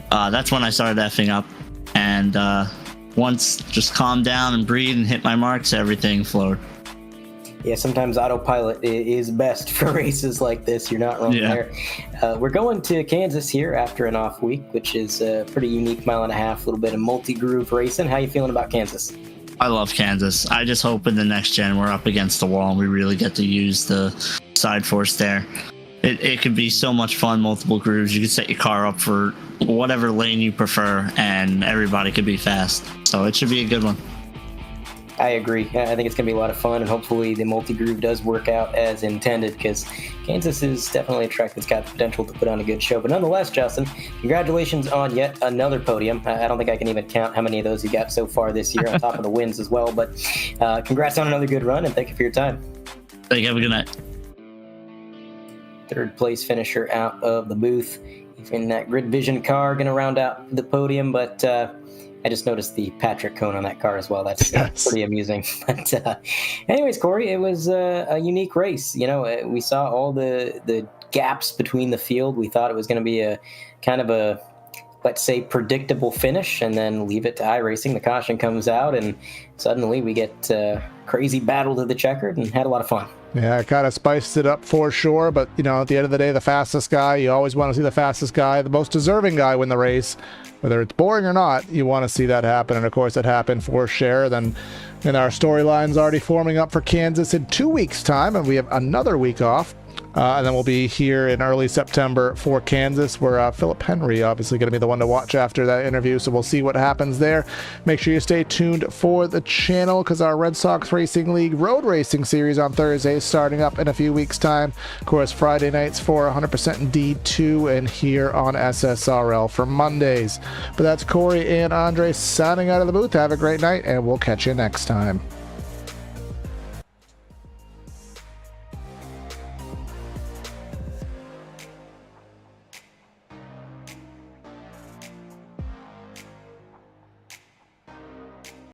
that's when I started effing up. And once just calmed down and breathed and hit my marks, everything flowed. Yeah, sometimes autopilot is best for races like this. You're not wrong there. We're going to Kansas here after an off week, which is a pretty unique 1.5 miles, a little bit of multi-groove racing. How you feeling about Kansas? I love Kansas. I just hope in the next gen we're up against the wall and we really get to use the side force there. It could be so much fun, multiple grooves. You could set your car up for whatever lane you prefer, and everybody could be fast. So it should be a good one. I agree. I think it's going to be a lot of fun, and hopefully the multi-groove does work out as intended, because Kansas is definitely a track that's got the potential to put on a good show. But nonetheless, Justin, congratulations on yet another podium. I don't think I can even count how many of those you got so far this year, on top of the wins as well. But congrats on another good run, and thank you for your time. Thank you. Have a good night. Third place finisher out of the booth in that grid vision car, going to round out the podium. But I just noticed the Patrick cone on that car as well. That's pretty amusing. But anyways, Corey, it was a unique race. You know, we saw all the gaps between the field. We thought it was going to be a kind of a, let's say, predictable finish, and then leave it to iRacing. The caution comes out, and suddenly we get crazy battle to the checkered, and had a lot of fun. Yeah, it kind of spiced it up for sure, but, you know, at the end of the day, the fastest guy, you always want to see the fastest guy, the most deserving guy win the race. Whether it's boring or not, you want to see that happen, and of course it happened for sure. Then our storyline's already forming up for Kansas in 2 weeks' time, and we have another week off. And then we'll be here in early September for Kansas, where Philip Henry obviously going to be the one to watch after that interview. So we'll see what happens there. Make sure you stay tuned for the channel, because our Red Sox Racing League road racing series on Thursday is starting up in a few weeks' time. Of course, Friday nights for 100% Indeed 2, and here on SSRL for Mondays. But that's Corey and Andre signing out of the booth. Have a great night, and we'll catch you next time.